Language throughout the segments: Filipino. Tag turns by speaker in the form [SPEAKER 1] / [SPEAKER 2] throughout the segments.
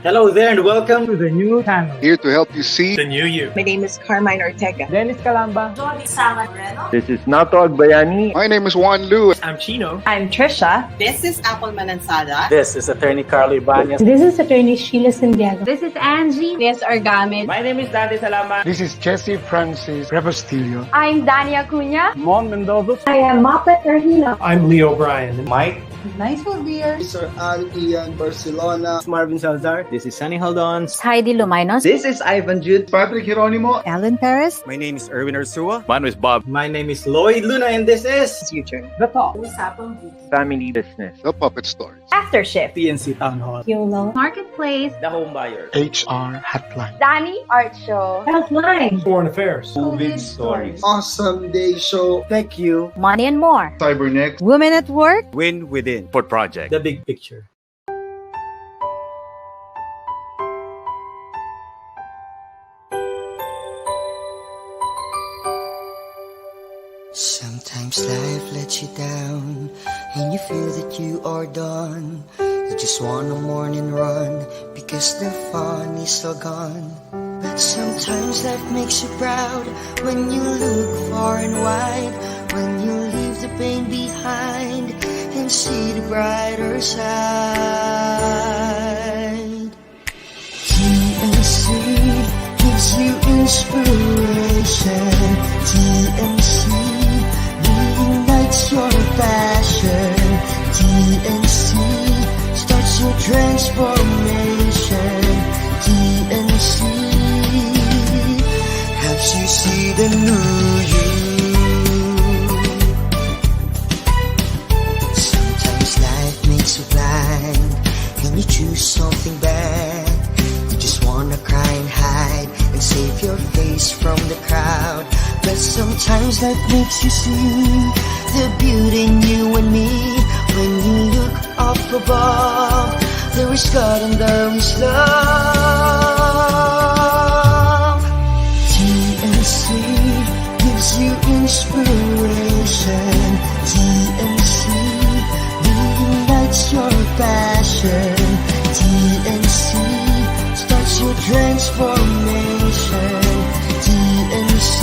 [SPEAKER 1] Hello there and welcome
[SPEAKER 2] to the new channel.
[SPEAKER 3] Here to help you see
[SPEAKER 1] The New You.
[SPEAKER 4] My name is Carmine Ortega.
[SPEAKER 2] Dennis Calamba.
[SPEAKER 5] This is Nato Agbayani.
[SPEAKER 3] My name is Juan Lu.
[SPEAKER 1] I'm Chino.
[SPEAKER 4] I'm Trisha.
[SPEAKER 6] This is Apple Manansala.
[SPEAKER 1] This is Attorney Carlo Ibanez.
[SPEAKER 7] This is Attorney Sheila Santiago.
[SPEAKER 8] This is Angie.
[SPEAKER 7] This is Argamid.
[SPEAKER 1] My name is Dante Salama.
[SPEAKER 9] This is Jesse Francis Rebostillo.
[SPEAKER 8] I'm Dania Cunha.
[SPEAKER 2] Mon Mendoza.
[SPEAKER 7] I am Muppet Erhino.
[SPEAKER 1] I'm Leo Bryan. Mike.
[SPEAKER 4] Nice one, dear.
[SPEAKER 10] Sir Al Ian Barcelona.
[SPEAKER 1] Marvin Salazar. This is Sunny Haldons.
[SPEAKER 8] Heidi Lumainos.
[SPEAKER 10] This is Ivan Jude.
[SPEAKER 9] Patrick Geronimo.
[SPEAKER 8] Alan Perez.
[SPEAKER 11] My name is Erwin Ursua.
[SPEAKER 5] My name is Bob.
[SPEAKER 1] My name is Lloyd Luna and this is
[SPEAKER 4] Future.
[SPEAKER 2] The Talk.
[SPEAKER 5] Family Business.
[SPEAKER 3] The Puppet Stories.
[SPEAKER 8] After Shift.
[SPEAKER 1] PNC Town Hall.
[SPEAKER 7] YOLO.
[SPEAKER 8] Marketplace.
[SPEAKER 1] The Home Buyer.
[SPEAKER 9] HR Hotline.
[SPEAKER 8] Danny Art Show.
[SPEAKER 7] Healthline.
[SPEAKER 1] Foreign Affairs.
[SPEAKER 7] COVID
[SPEAKER 1] Stories.
[SPEAKER 10] Awesome Day Show.
[SPEAKER 1] Thank you.
[SPEAKER 8] Money and More.
[SPEAKER 9] Cybernext.
[SPEAKER 8] Women at Work.
[SPEAKER 11] Win Within.
[SPEAKER 5] Fort Project.
[SPEAKER 1] The Big Picture.
[SPEAKER 12] Sometimes life lets you down and you feel that you are done. You just want a morning run because the fun is all gone. Sometimes life makes you proud when you look far and wide, when you leave the pain behind and see the brighter side. TNC gives you inspiration. TNC reignites your passion. TNC starts your transformation. TNC helps you see the new you. Sometimes life makes you blind and you choose something bad. You just wanna cry and hide and save your face from the crowd. But sometimes life makes you see the beauty in you and me. When you look up above, there is God and there is love. TNC gives you inspiration. TNC reignites your passion. TNC starts your transformation. TNC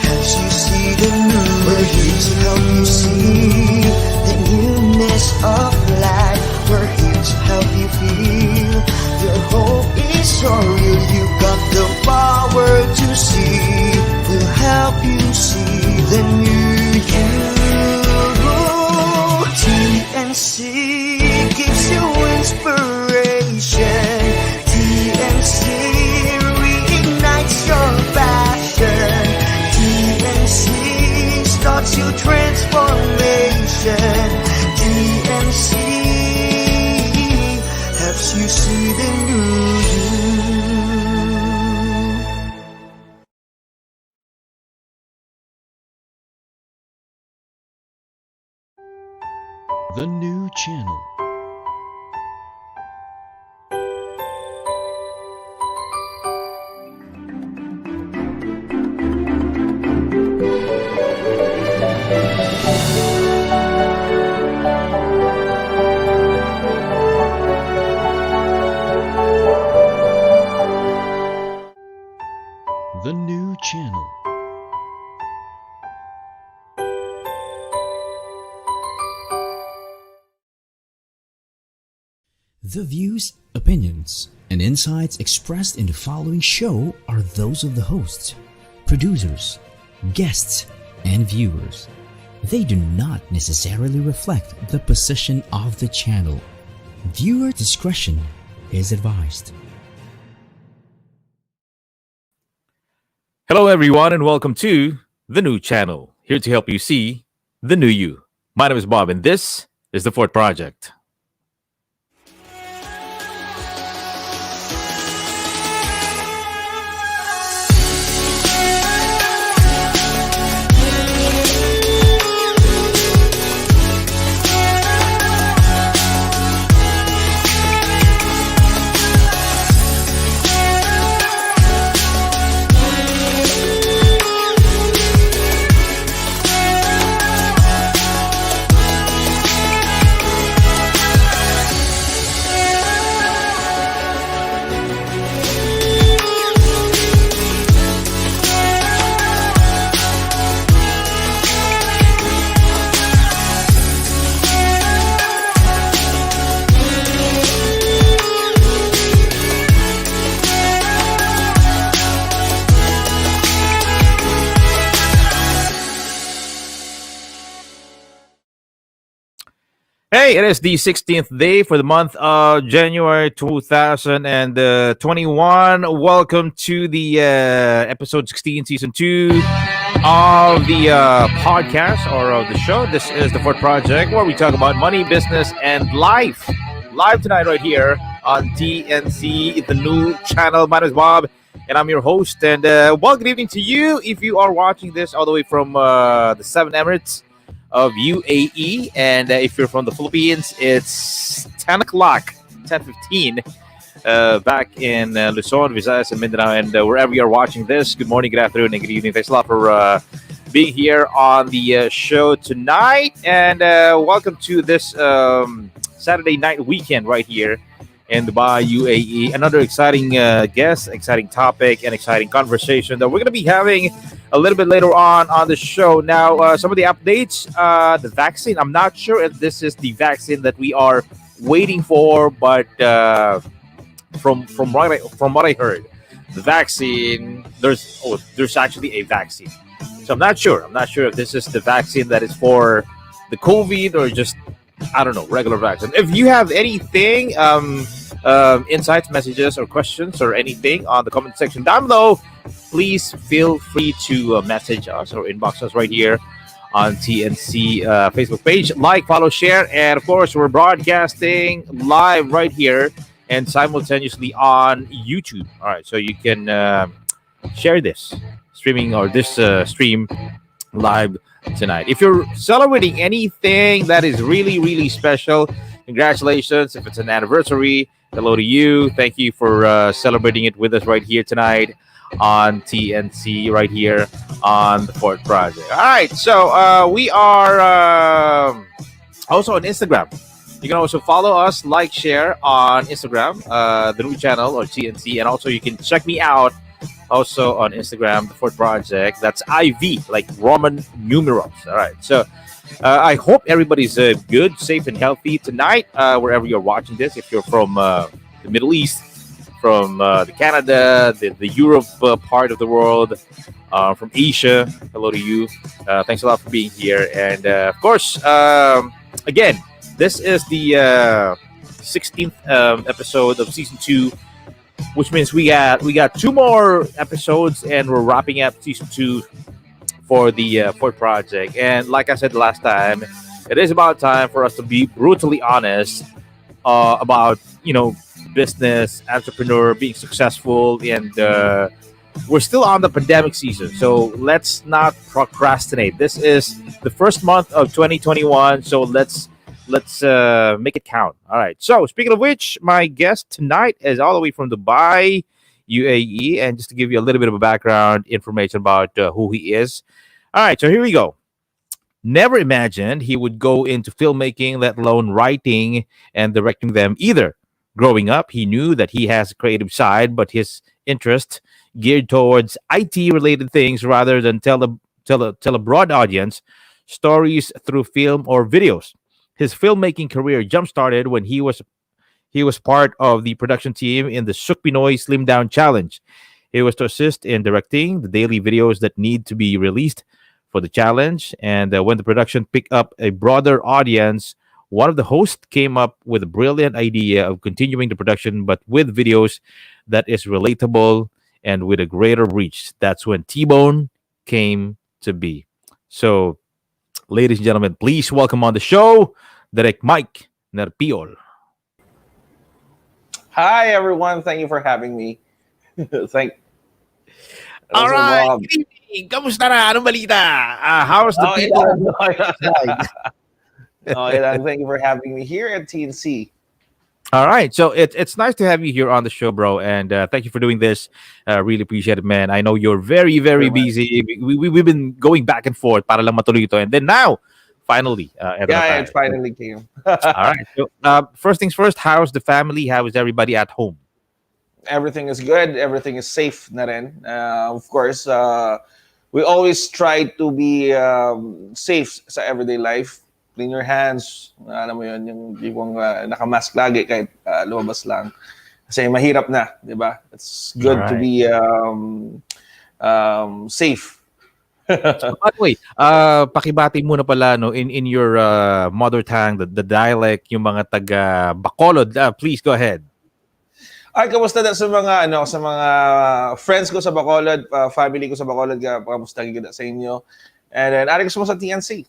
[SPEAKER 12] helps you see the new. We're here to help you see the newness of life. We're here to help you feel your hope is so real. You got the power to see. We'll help you see the new you. TNC gives you inspiration. TNC reignites your passion. TNC starts your transformation. TNC helps you see the new you.
[SPEAKER 13] The New Channel. The New Channel.
[SPEAKER 14] The views, opinions, and insights expressed in the following show are those of the hosts, producers, guests, and viewers. They do not necessarily reflect the position of the channel. Viewer discretion is advised.
[SPEAKER 5] Hello, everyone, and welcome to The New Channel. Here to help you see the new you. My name is Bob, and this is the Fort Project. Hey, it is the 16th day for the month of January 2021. Welcome to the episode 16, season 2 of the podcast or of the show. This is the Fort Project, where we talk about money, business, and life. Live tonight right here on TNC, the new channel. My name is Bob, and I'm your host. And well, good evening to you if you are watching this all the way from the 7 Emirates of UAE, and if you're from the Philippines, it's 10 o'clock, 10:15 back in Luzon, Visayas, and Mindanao, and wherever you're watching this, good morning, good afternoon, and good evening. Thanks a lot for being here on the show tonight, and welcome to this Saturday night weekend right here in Dubai, UAE. Another exciting guest, exciting topic, and exciting conversation that we're going to be having a little bit later on the show. Now, some of the updates, the vaccine. I'm not sure if this is the vaccine that we are waiting for, but from what I heard, the vaccine, there's actually a vaccine. So I'm not sure. I'm not sure if this is the vaccine that is for the COVID or just, I don't know, regular vaccine. If you have anything, insights, messages, or questions, or anything on the comment section down below, please feel free to message us or inbox us right here on TNC Facebook page. Like, follow, share, and of course, we're broadcasting live right here and simultaneously on YouTube. All right, so you can share this streaming or this stream live tonight. If you're celebrating anything that is really, really special, congratulations. If it's an anniversary, hello to you. Thank you for celebrating it with us right here tonight on TNC, right here on the Fort Project. All right, so we are also on Instagram. You can also follow us, like, share on Instagram, the new channel or TNC, and also you can check me out also on Instagram, the Fort Project. That's IV, like Roman numerals. All right, so I hope everybody's good, safe, and healthy tonight, wherever you're watching this. If you're from the Middle East, from the Canada, the Europe part of the world, from Asia, hello to you. Thanks a lot for being here. And of course, again, this is the 16th episode of season 2, which means we got 2 more episodes, and we're wrapping up season 2 for the Fort Project. And like I said last time, it is about time for us to be brutally honest about, business, entrepreneur, being successful, and we're still on the pandemic season, so let's not procrastinate. This is the first month of 2021, so let's make it count. All right, so speaking of which, my guest tonight is all the way from Dubai, UAE, and just to give you a little bit of a background information about who he is. All right, so here we go. Never imagined he would go into filmmaking, let alone writing and directing them either. Growing up, he knew that he has a creative side, but his interest geared towards IT-related things rather than tell a broad audience stories through film or videos. His filmmaking career jump-started when he was part of the production team in the Souq Pinoy Slim Down challenge. He was to assist in directing the daily videos that need to be released for the challenge, and when the production picked up a broader audience, one of the hosts came up with a brilliant idea of continuing the production, but with videos that is relatable and with a greater reach. That's when TBON came to be. So, ladies and gentlemen, please welcome on the show, Direct Mike Nerpiol.
[SPEAKER 15] Hi, everyone. Thank you for having me.
[SPEAKER 5] All right. Good evening. Kamusta na? Anong balita? How's the people?
[SPEAKER 15] Thank you for having me here at TNC.
[SPEAKER 5] All right, so it's nice to have you here on the show, bro, and thank you for doing this. Really appreciate it, man. I know you're very, very busy. We've been going back and forth para lang matuloy ito, and then now, finally,
[SPEAKER 15] it finally came.
[SPEAKER 5] All right. So, first things first, how's the family? How is everybody at home?
[SPEAKER 15] Everything is good. Everything is safe na rin. Of course, we always try to be safe sa everyday life. Clean your hands. Alam mo yun, yung tipong nakamask lagi kahit lumabas lang. Kasi mahirap na, di ba? It's good to be safe.
[SPEAKER 5] By the way, pakibati muna pala no in your mother tongue, the dialect, yung mga taga Bacolod. Please go ahead.
[SPEAKER 15] Ay, kamusta na sa mga sa mga friends ko sa Bacolod, family ko sa Bacolod, kamusta gid sa inyo? And then ari ko sa TNC.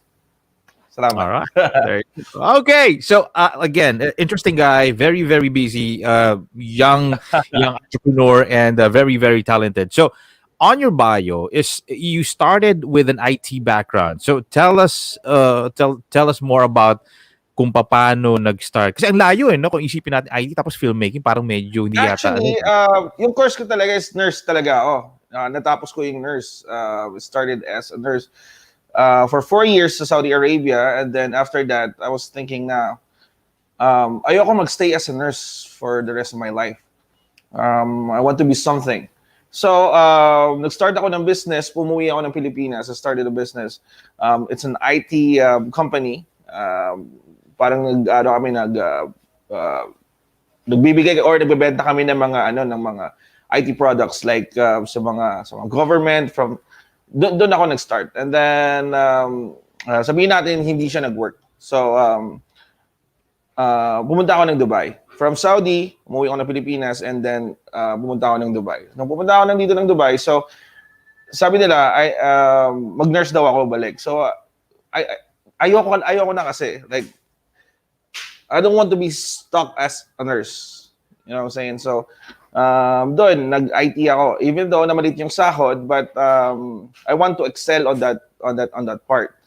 [SPEAKER 15] Salamat.
[SPEAKER 5] All right. There you go. Okay. So again, interesting guy, very very busy, young entrepreneur, and very very talented. So on your bio is you started with an IT background. So tell us more about kung paano nag-start. Kasi ang layo no kung isipin natin IT tapos filmmaking parang medyo hindi yata.
[SPEAKER 15] Actually, yung course ko talaga is nurse talaga ako. Natapos ko yung nurse. Started as a nurse for 4 years sa Saudi Arabia, and then after that I was thinking na ayoko magstay as a nurse for the rest of my life. I want to be something. So, nag-start ako ng business, pumuwi ako ng Pilipinas, I started a business. It's an IT company. Parang nagbibigay or nagbebenta kami ng mga ng mga IT products like sa mga government from doon ako nag-start. And then sabihin natin hindi siya nag-work. So, pumunta ako ng Dubai. From Saudi, umuwi ako ng Pilipinas, and then pumunta ako ng Dubai. Nung pumunta ako dito ng Dubai, so sabi nila, mag-nurse daw ako balik. So ayoko na kasi. Like, I don't want to be stuck as a nurse. You know what I'm saying? So doon, nag-IT ako. Even though na maliit yung sahod, but I want to excel on that part.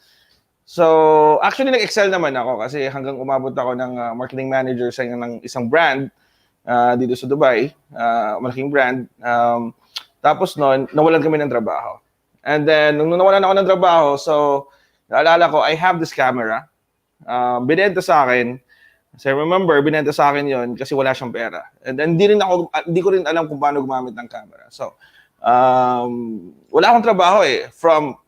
[SPEAKER 15] So, actually, nag-excel naman ako kasi hanggang umabot ako ng marketing manager sa isang brand dito sa Dubai, malaking brand. Tapos noon, nawalan kami ng trabaho. And then, nung nawalan ako ng trabaho, so, naalala ko, I have this camera. Binenta sa akin. So, I remember, binenta sa akin yon kasi wala siyang pera. And then, hindi ko rin alam kung paano gumamit ng camera. So, wala akong trabaho eh. From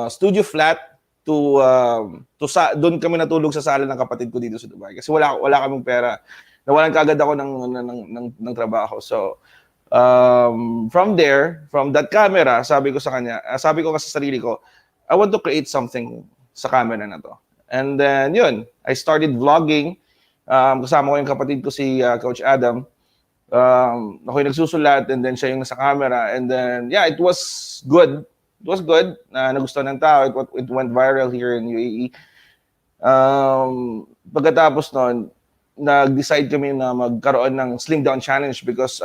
[SPEAKER 15] studio flat, doon kami natulog sa sala ng kapatid ko dito sa Dubai kasi wala kaming pera. Nawalan kaagad ako ng trabaho. So from that camera, sabi ko kasi sa sarili ko, I want to create something sa camera na to. And then yun, I started vlogging. Kasama ko yung kapatid ko si Coach Adam. Ako yung nagsusulat, and then siya yung nasa camera, and then yeah, it was good. It was good. Nagustuhan ng tao. It went viral here in UAE. Pagkatapos nun, nag-decide kami na magkaroon ng Slim Down Challenge because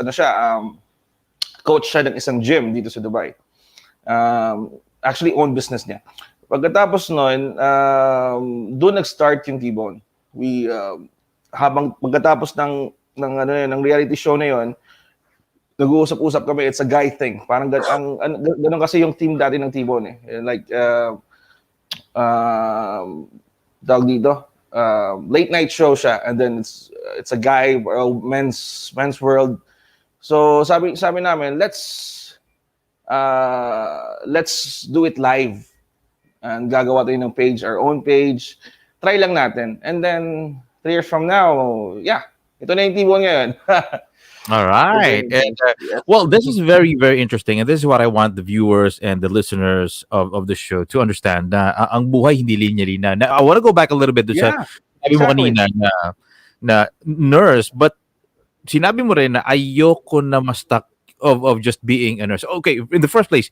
[SPEAKER 15] coach siya ng isang gym dito sa Dubai. Actually, own business niya. Pagkatapos nun, doon nag-start yung TBON. Pagkatapos ng reality show na yon, nag-uusap-usap kami, it's a guy thing. Parang ganun kasi yung team dati ng TBON eh. Like, tawag dito, late night show siya, and then it's a guy, men's world. So sabi namin, let's do it live. And gagawa tayo ng page, our own page. Try lang natin. And then 3 years from now, yeah, ito na yung TBON ngayon.
[SPEAKER 5] All right. And, well, this is very, very interesting. And this is what I want the viewers and the listeners of the show to understand na ang buhay hindi linya-linya. I want to go back a little bit sa sabi mo kanina na nurse, but sinabi mo rin na ayoko na ma-stuck of just being a nurse. Okay, in the first place,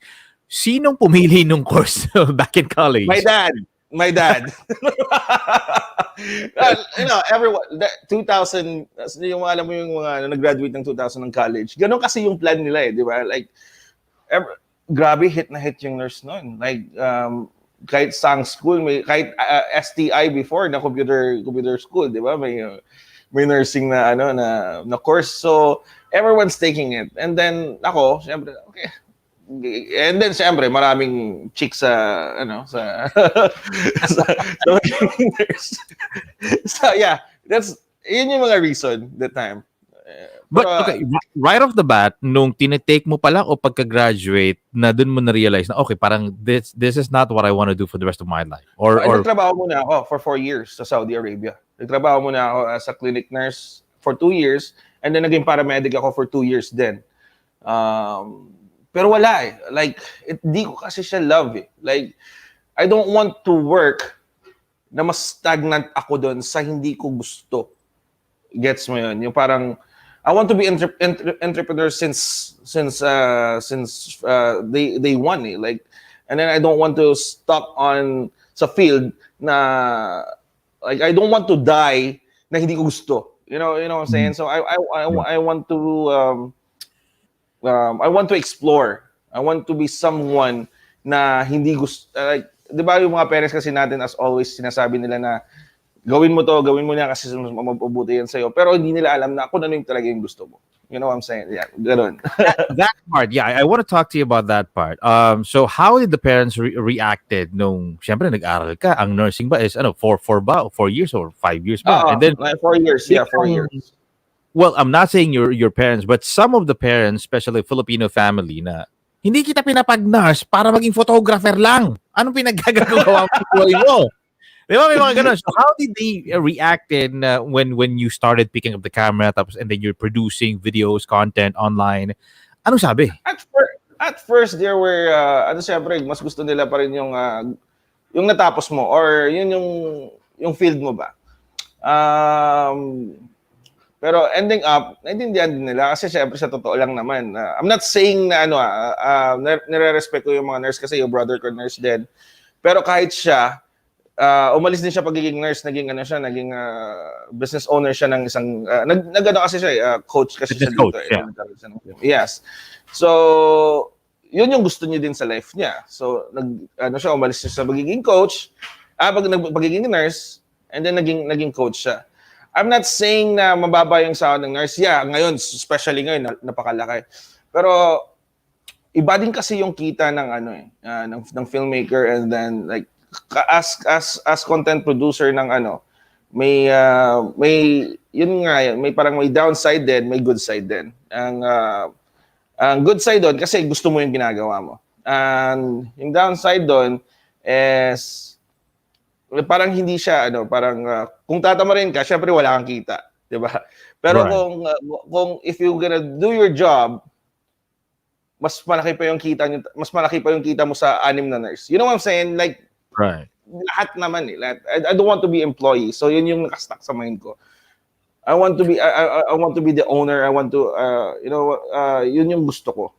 [SPEAKER 5] sinong pumili nung course back in college?
[SPEAKER 15] My dad. Everyone, 2000, yung alam mo yung mga nag-graduate ng 2000 ng college, ganun kasi yung plan nila eh, di ba? Like, grabe hit na hit yung nurse noon. Like, kahit sang school, kahit STI before na computer school, di ba? May nursing na na course. So, everyone's taking it. And then, ako, syempre, okay. And then siyempre maraming chicks sa nurse. So yeah, yun yung mga reason that time.
[SPEAKER 5] But okay, right off the bat, nung tinetake mo pala o pagka-graduate, na dun mo na-realize na okay, parang this is not what I want to do for the rest of my life. Or
[SPEAKER 15] nagtrabaho muna ako for 4 years sa Saudi Arabia. Nagtrabaho muna ako as a clinic nurse for 2 years, and then naging paramedic ako for 2 years din. Pero wala eh. Like, di ko kasi siya love eh. Like, I don't want to work na mas stagnant ako doon sa hindi ko gusto. Gets mo yun? Yung parang, I want to be entrepreneur since day one eh. Like, and then I don't want to stuck on sa field na, like, I don't want to die na hindi ko gusto. You know what I'm saying? So I want to explore. I want to be someone na hindi gusto, like, di ba yung mga parents kasi natin as always sinasabi nila na gawin mo na kasi mabubuti yan sa'yo. Pero hindi nila alam na kung ano yung talaga yung gusto mo. You know what I'm saying? Yeah, ganun.
[SPEAKER 5] That part, yeah, I want to talk to you about that part. So how did the parents reacted nung, syempre nag-aral ka, ang nursing ba is, 4 years or 5 years ba?
[SPEAKER 15] And then, 4 years, yeah, 4 years.
[SPEAKER 5] Well, I'm not saying your parents, but some of the parents, especially Filipino family, na hindi kita pinapag-nurse para maging photographer lang. Anong pinaggagawa mo? Di ba may mga ganun? So how did they reacted when you started picking up the camera tapos and then you're producing videos, content online? Anong sabi?
[SPEAKER 15] At first there were syempre mas gusto nila pa rin yung natapos mo or yun yung field mo ba. Pero ending up, naintindihan din nila kasi syempre sa totoo lang naman. I'm not saying na nire-respect ko yung mga nurse kasi yung brother ko nurse din. Pero kahit siya umalis din siya pagiging nurse, naging business owner siya ng isang kasi siya coach kasi siya dito.
[SPEAKER 5] Yeah.
[SPEAKER 15] Yes. So yun yung gusto niya din sa life niya. So siya umalis siya sa pagiging coach, pagiging nurse, and then naging coach siya. I'm not saying na mababa yung sahod ng nurse. Yeah, ngayon, especially ngayon, napakalaki. Pero iba din kasi yung kita ng ng filmmaker, and then like as content producer ng may yun nga yan, may parang may downside din, may good side din. Ang good side doon kasi gusto mo yung ginagawa mo. And yung downside doon is parang hindi siya parang kung tatamarin ka, syempre wala kang kita, 'di ba? Pero right. kung if you gonna do your job, mas malaki pa yung kita mo sa 6 na nurse. You know what I'm saying? Like,
[SPEAKER 5] right.
[SPEAKER 15] Lahat naman eh. I don't want to be employee. So yun yung nakastuck sa mind ko. I want to be the owner. I want to yun yung gusto ko.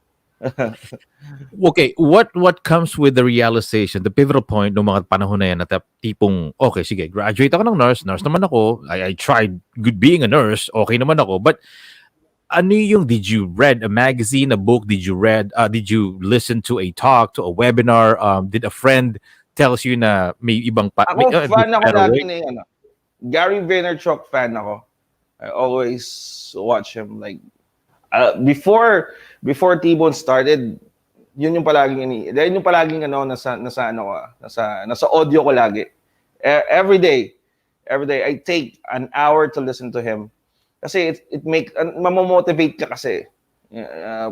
[SPEAKER 5] Okay, what comes with the realization, the pivotal point ng mga panahon na yan na tipong, okay, sige, graduate ako ng nurse naman ako, I tried being a nurse, okay naman ako, but did you read a magazine, a book, did you listen to a talk, to a webinar, did a friend tells you na may ibang
[SPEAKER 15] fan ako lagi ni Gary Vaynerchuk fan ako. I always watch him like before TBON started, yun yung palaging nasa audio ko lagi. Every day I take an hour to listen to him. Kasi it make mamomotivate ka kasi.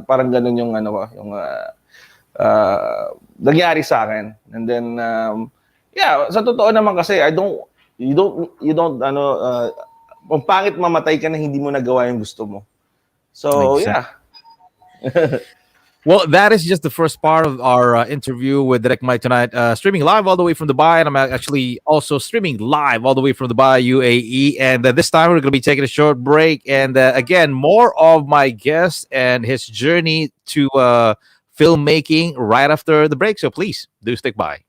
[SPEAKER 15] Parang ganun yung nangyari sa akin. And then sa totoo naman kasi you don't ang pangit mamatay ka na hindi mo nagawa yung gusto mo. So, yeah.
[SPEAKER 5] Well, that is just the first part of our interview with Direct Mike tonight, streaming live all the way from Dubai, and I'm actually also streaming live all the way from Dubai, UAE, and this time we're going to be taking a short break, and again, more of my guest and his journey to filmmaking right after the break, so please do stick by.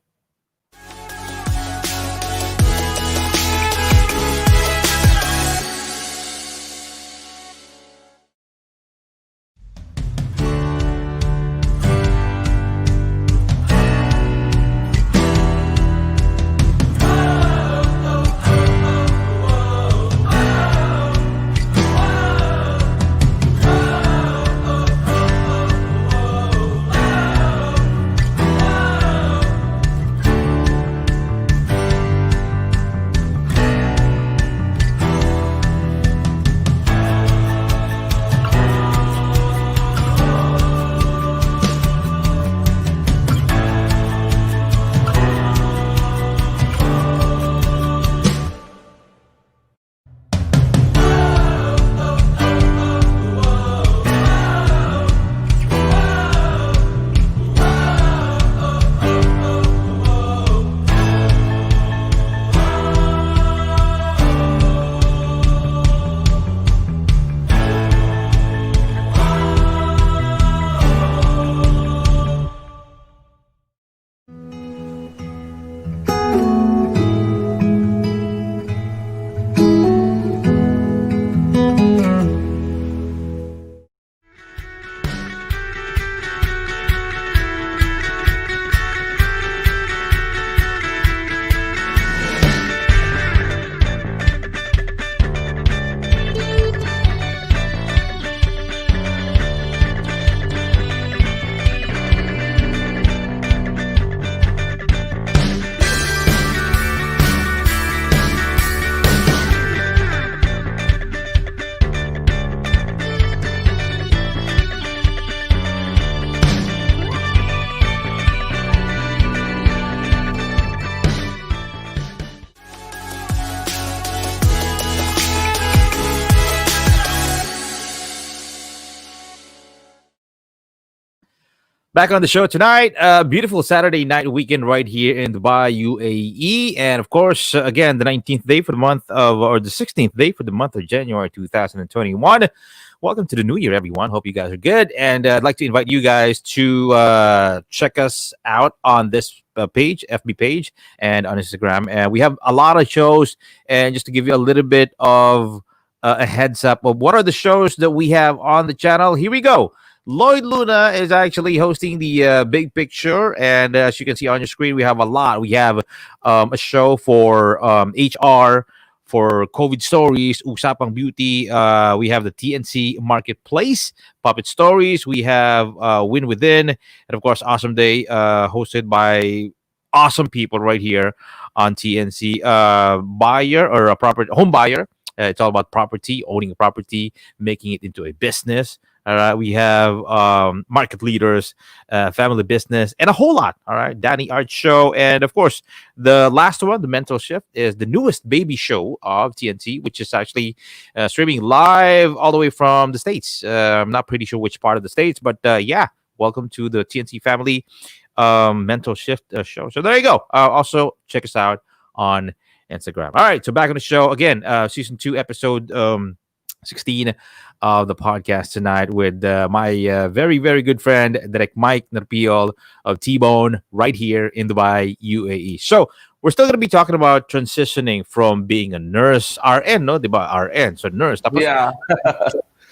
[SPEAKER 5] Back on the show tonight, beautiful Saturday night weekend right here in Dubai, UAE. And of course, again, the 19th day for the month of, or the 16th day for the month of January 2021. Welcome to the new year, everyone. Hope you guys are good. And I'd like to invite you guys to check us out on this page, FB page, and on Instagram. And we have a lot of shows. And just to give you a little bit of a heads up of what are the shows that we have on the channel, here we go. Lloyd Luna is actually hosting the Big Picture, and as you can see on your screen, we have a lot. We have a show for HR, for COVID stories, Usapang Beauty. We have the TNC Marketplace, Puppet Stories. We have Win Within, and of course, Awesome Day, hosted by awesome people right here on TNC. Buyer or a property home buyer. It's all about property, owning a property, making it into a business. All right, we have market leaders, family business, and a whole lot. All right, Danny Art Show, and of course, the last one, the Mental Shift, is the newest baby show of TNT, which is actually streaming live all the way from the States. I'm not pretty sure which part of the States, but yeah, welcome to the TNT family Mental Shift show. So there you go. Also, check us out on Instagram. All right, so back on the show again, season 2, episode 16 of the podcast tonight with my very, very good friend, Direct Mike Nerpiol of TBON right here in Dubai, UAE. So we're still going to be talking about transitioning from being a nurse, RN, no? Diba? RN, so nurse. Tapos,
[SPEAKER 15] Yeah.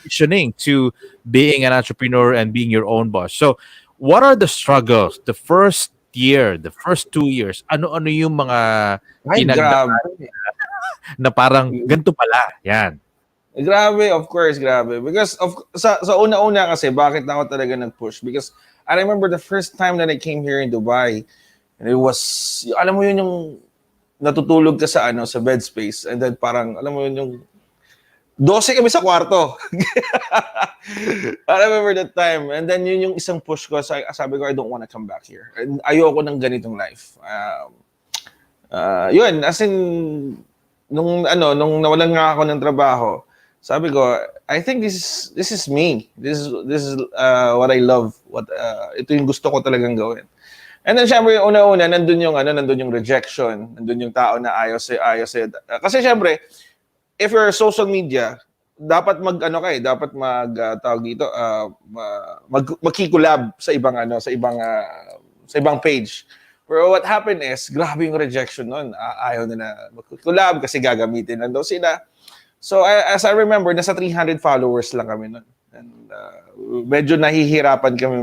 [SPEAKER 5] transitioning to being an entrepreneur and being your own boss. So what are the struggles? The first year, the first 2 years, ano-ano yung mga
[SPEAKER 15] Grabe.
[SPEAKER 5] na parang ganito pala, yan.
[SPEAKER 15] Grabe, of course, grabe. Because sa una-una kasi, bakit ako talaga nag-push? Because I remember the first time that I came here in Dubai, and it was, alam mo yun yung natutulog ka sa bed space, and then parang, alam mo yun yung 12 kami sa kwarto. I remember that time. And then yun yung isang push ko, sabi ko, I don't want to come back here. And ayoko ng ganitong life. Yun, as in, nung nawalan nga ako ng trabaho, sabi ko, I think this is me. This is what I love. Ito yung gusto ko talagang gawin. And then syempre una-una nandun yung rejection, nandun yung tao na ayaw sa'yo. Kasi syempre, if you're social media, dapat tawag dito, magki-collab sa ibang page. Pero what happened is, grabe yung rejection nun. Ayaw na mag-collab kasi gagamitin lang daw sila. So as I remember, nasa 300 followers lang kami nun. And medyo nahihirapan kami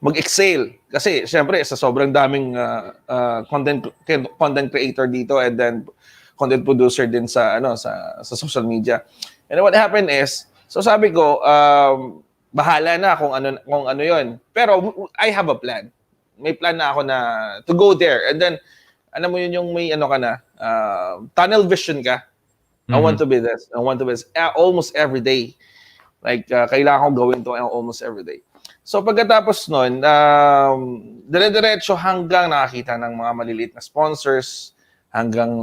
[SPEAKER 15] mag-excel. Kasi syempre sa sobrang daming content creator dito and then content producer din sa social media. And what happened is, so sabi ko, bahala na kung ano 'yon. Pero I have a plan. May plan na ako na to go there. And then alam mo yun yung may tunnel vision ka. I want to be this. I want to be this almost every day. Like kailangan ko gawin to almost every day. So pagkatapos nun, dire-diretso hanggang nakakita ng mga maliliit na sponsors, hanggang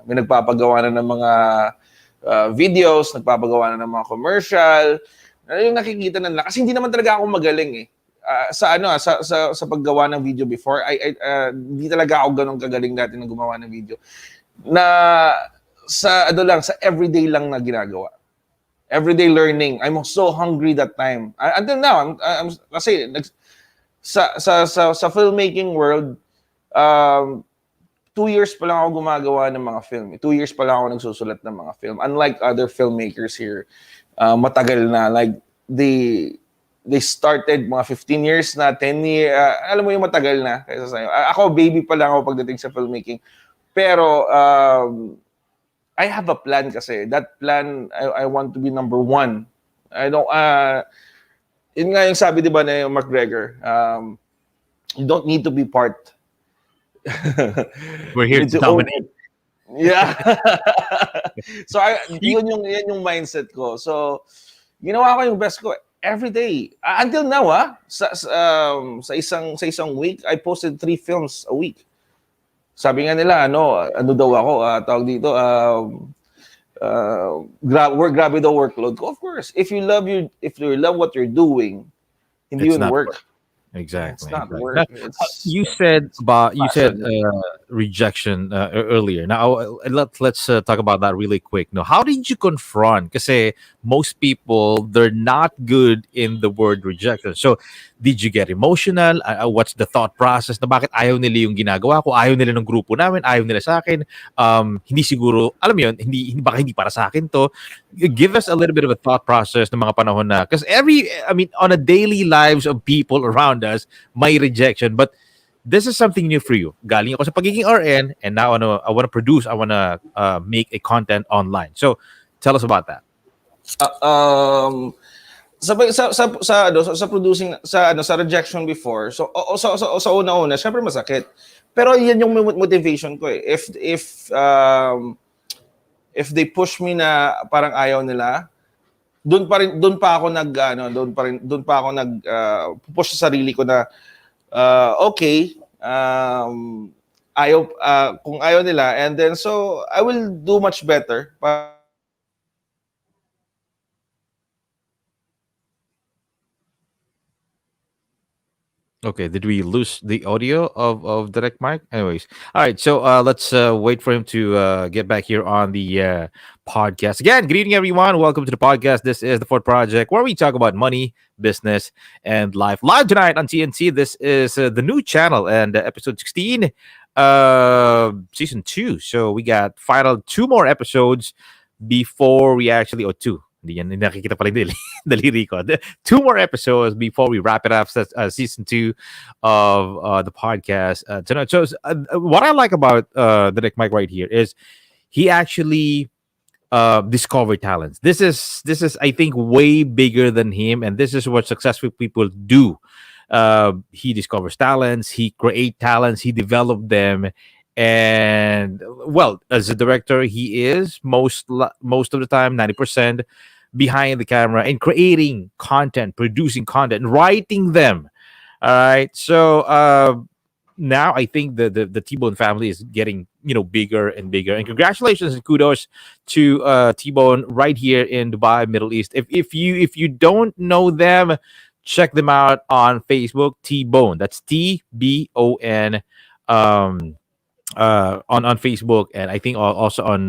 [SPEAKER 15] may nagpapagawa na ng mga videos, nagpapagawa na ng mga commercial. Yung nakikita nila kasi hindi naman talaga ako magaling eh. Sa paggawa ng video before, hindi talaga ako ganun kagaling dati na gumawa ng video. Na sa everyday lang na ginagawa. Everyday learning. I'm so hungry that time. Until now, kasi sa filmmaking world, 2 years pa lang ako gumagawa ng mga film. 2 years pa lang ako nagsusulat ng mga film. Unlike other filmmakers here, matagal na. Like, they started mga 15 years na, 10 years, alam mo yung matagal na kaysa sa'yo. Ako, baby pa lang ako pagdating sa filmmaking. Pero, I have a plan kasi. That plan, I want to be number 1. I don't, yun nga yung sabi, di ba, na yung McGregor, you don't need to be part.
[SPEAKER 5] We're here to dominate.
[SPEAKER 15] Yeah. So, yun yung mindset ko. So, ginawa ko yung best ko every day. Until now, sa isang week, I posted 3 films a week. Sabi nga nila, ano daw ako, tawag dito, grabe the workload ko. Of course, if you love what you're doing, hindi
[SPEAKER 5] It's
[SPEAKER 15] yun
[SPEAKER 5] not
[SPEAKER 15] work.
[SPEAKER 5] Exactly.
[SPEAKER 15] It's not
[SPEAKER 5] exactly.
[SPEAKER 15] work.
[SPEAKER 5] Now,
[SPEAKER 15] It's
[SPEAKER 5] you said
[SPEAKER 15] passion.
[SPEAKER 5] rejection earlier. Now let's talk about that really quick. No, how did you confront? Because most people they're not good in the word rejection. So did you get emotional? What's the thought process? Na bakit ayaw nila yung ginagawa ko? Ayaw nila ng grupo namin? Ayaw nila sa akin? Hindi siguro, alam mo yun, baka hindi para sa akin to. Give us a little bit of a thought process ng mga panahon na, because on a daily lives of people around us, may rejection, but this is something new for you. Galing ako sa pagiging RN, and now I want to produce, I want to make a content online. So tell us about that.
[SPEAKER 15] Sa producing sa rejection before, sa una-una syempre masakit, pero yan yung motivation ko eh. If they push me na parang ayaw nila, doon pa ako nag push sa sarili ko na okay, kung ayaw nila, and then so I will do much better.
[SPEAKER 5] Okay, did we lose the audio of Direct Mike? Anyways, all right, so let's wait for him to get back here on the podcast. Again, good evening, everyone. Welcome to the podcast. This is the Fort Project, where we talk about money, business, and life. Live tonight on TNT. This is the new channel and episode 16, season 2. So we got final 2 more episodes before we actually, or 2. Hindi yan nakikita pala yung daliri ko. 2 more episodes before we wrap it up. Season 2 of the podcast tonight. So what I like about the Nick Mike right here is he actually discovered talents. This is I think way bigger than him, and this is what successful people do. He discovers talents, he creates talents, he develops them. And well, as a director, he is most of the time 90% behind the camera and creating content, producing content, writing them. All right. So now I think the TBON family is getting bigger and bigger. And congratulations and kudos to TBON right here in Dubai, Middle East. If you don't know them, check them out on Facebook. TBON. That's TBON. On Facebook, and I think also on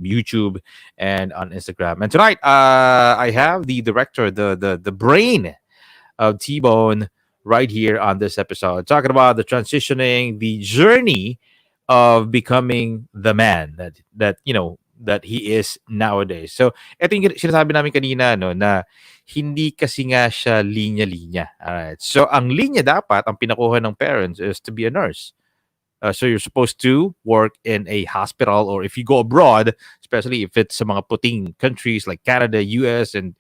[SPEAKER 5] YouTube and on Instagram. And tonight I have the director, the brain of TBON right here on this episode, talking about the transitioning, the journey of becoming the man that he is nowadays. So ito yung sinasabi namin kanina, no, na hindi kasi nga siya linya-linya. Alright. So ang linya dapat, ang pinakuha ng parents is to be a nurse. So you're supposed to work in a hospital, or if you go abroad, especially if it's sa mga puting countries like Canada, US, and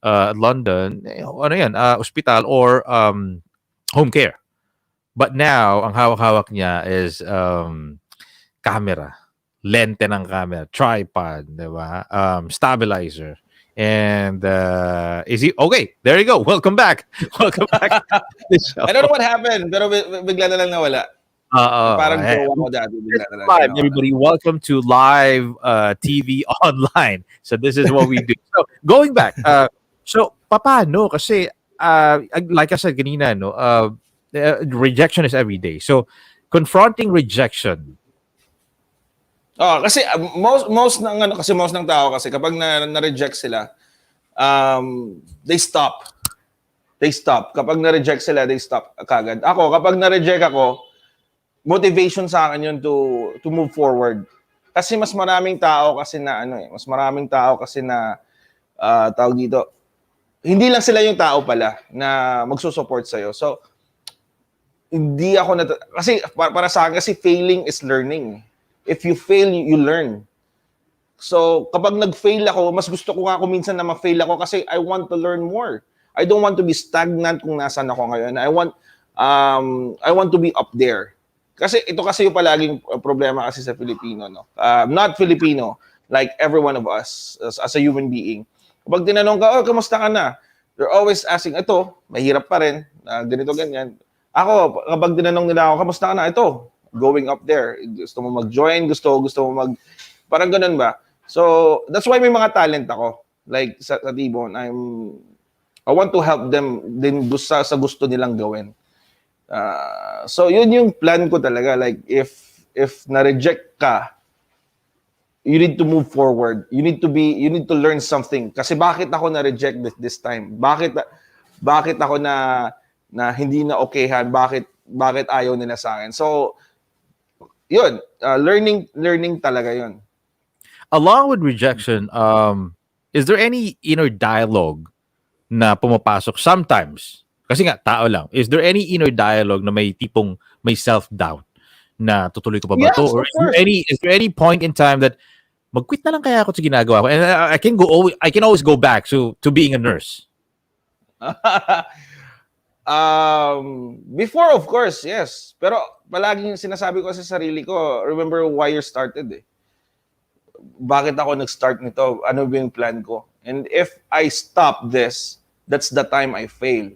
[SPEAKER 5] London, hospital or home care. But now, ang hawak-hawak niya is camera, lente ng camera, tripod, diba? Stabilizer. And is he okay? There you go. Welcome back. Welcome back.
[SPEAKER 15] I don't know what happened, pero bigla na lang nawala. Parang
[SPEAKER 5] live, everybody. Welcome to live TV online. So this is what we do. So going back, so paano? Kasi like I said kanina, no, rejection is every day. So confronting rejection.
[SPEAKER 15] Kasi most ng tao kasi kapag na-reject sila, they stop. Kapag na-reject sila, they stop kagad. Ako, kapag na-reject ako, motivation sa akin yun to move forward. Kasi mas maraming tao kasi na tawag dito. Hindi lang sila yung tao pala na magsusupport sa'yo. So, hindi ako kasi para sa akin, kasi failing is learning. If you fail, you learn. So, kapag nag-fail ako, mas gusto ko nga kung minsan na ma-fail ako kasi I want to learn more. I don't want to be stagnant kung nasan ako ngayon. I want to be up there. Kasi ito kasi yung palaging problema kasi sa Filipino, no? Not Filipino, like every one of us as a human being. Kapag tinanong ka, kamusta ka na? They're always asking, ito, mahirap pa rin, ganito, ganyan. Ako, kapag tinanong nila ako, kamusta ka na? Ito, going up there. Gusto mo mag-join, gusto mo parang ganun ba? So, that's why may mga talent ako. Like sa TBON, I want to help them din sa gusto nilang gawin. So, yun yung plan ko talaga. Like, if na-reject ka, you need to move forward. You need to learn something. Kasi bakit ako na-reject this time? Bakit ako na hindi na okayhan? Bakit ayaw nila sa akin? So, yun, learning talaga yun.
[SPEAKER 5] Along with rejection, is there any inner dialogue na pumapasok sometimes? Kasi nga, tao lang. Is there any inner dialogue na may tipong may self-doubt na tutuloy ko pa ba to? Or is there any point in time that mag-quit na lang kaya ako sa ginagawa ko? And I can always go back to being a nurse.
[SPEAKER 15] Before, of course, yes. Pero palaging sinasabi ko sa sarili ko, remember why you started eh. Bakit ako nag-start nito? Ano ba yung plan ko? And if I stop this, that's the time I fail.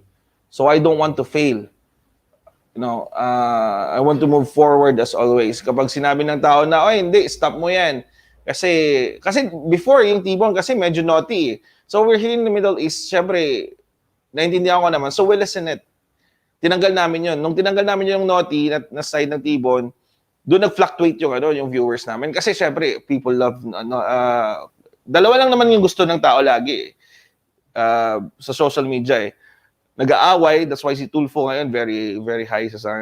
[SPEAKER 15] So I don't want to fail. You know, I want to move forward as always. Kapag sinabi ng tao na, "Oy, hindi, stop mo yan." Kasi before yung TBON kasi medyo naughty. So we're here in the Middle East, syempre, naintindihan ko naman. So we listen it. Tinanggal namin yun. Nung tinanggal namin yung naughty na side ng TBON, doon nag-fluctuate yung viewers namin. Kasi syempre, people love, dalawa lang naman yung gusto ng tao lagi sa social media eh. Nag-aaway, that's why si Tulfo ngayon very very high sa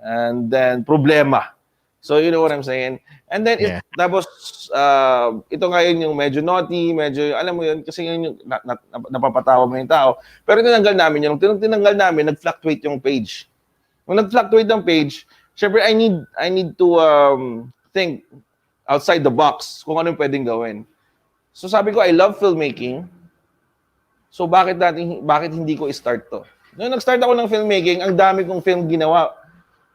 [SPEAKER 15] and then problema. So you know what I'm saying? And then tapos ito ngayon yung medyo naughty, medyo alam mo yun kasi yun yung napapatawa mo yung tao. Pero tinanggal namin yun. Nung tinanggal namin, nag-fluctuate yung page. Nung nag-fluctuate yung page, syempre I need to think outside the box kung ano yung pwedeng gawin. So sabi ko, I love filmmaking. So bakit hindi ko i-start to? Nung nag-start ako ng filmmaking, ang dami kong film ginawa.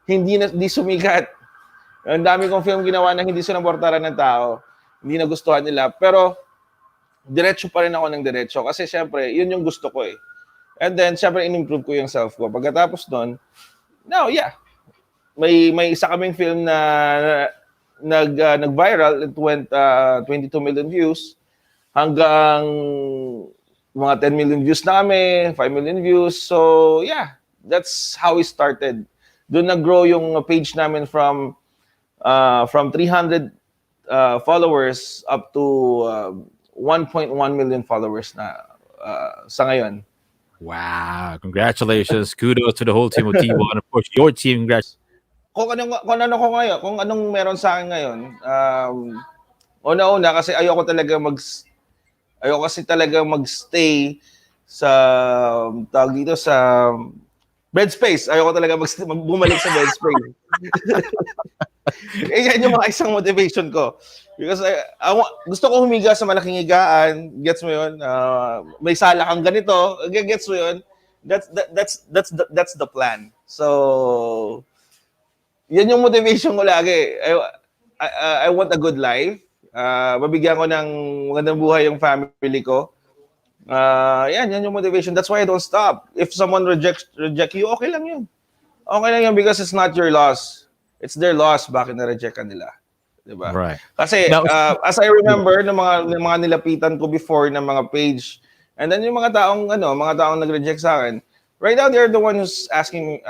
[SPEAKER 15] Hindi sumikat. Ang dami kong film ginawa na hindi sinuportahan ng tao. Hindi nagustuhan nila. Pero diretso pa rin ako ng diretso. Kasi syempre, yun yung gusto ko eh. And then, syempre, in-improve ko yung self ko. Pagkatapos nun, may isa kaming film na nag-viral. It went 22 million views. Hanggang mga 10 million views na kami, 5 million views. So, yeah, that's how we started. Doon nag-grow yung page namin from 300 followers up to 1.1 million followers na sa ngayon.
[SPEAKER 5] Wow. Congratulations. Kudos to the whole team of TBON. Of course, your team. Congrats.
[SPEAKER 15] Kung anong meron sa akin ngayon, una-una kasi ayoko kasi talaga mag-stay sa tawag dito sa bed space. Ayoko talaga bumalik sa bed space. Yan yung mga isang motivation ko. Because gusto ko humiga sa malaking higaan. Gets mo yun? May sala kang ganito. Gets mo yun? That's the plan. So, yan yung motivation ko lagi. I want a good life. Mabigyan ko ng magandang buhay yung family ko. Yan yung motivation. That's why I don't stop. If someone reject you, okay lang yun. Okay lang yun because it's not your loss. It's their loss. Bakit na-reject ka nila? Diba?
[SPEAKER 5] Right.
[SPEAKER 15] Kasi as I remember ng mga nilapitan ko before ng mga page, and then yung mga taong nag-reject sa akin, right now they're the one who's asking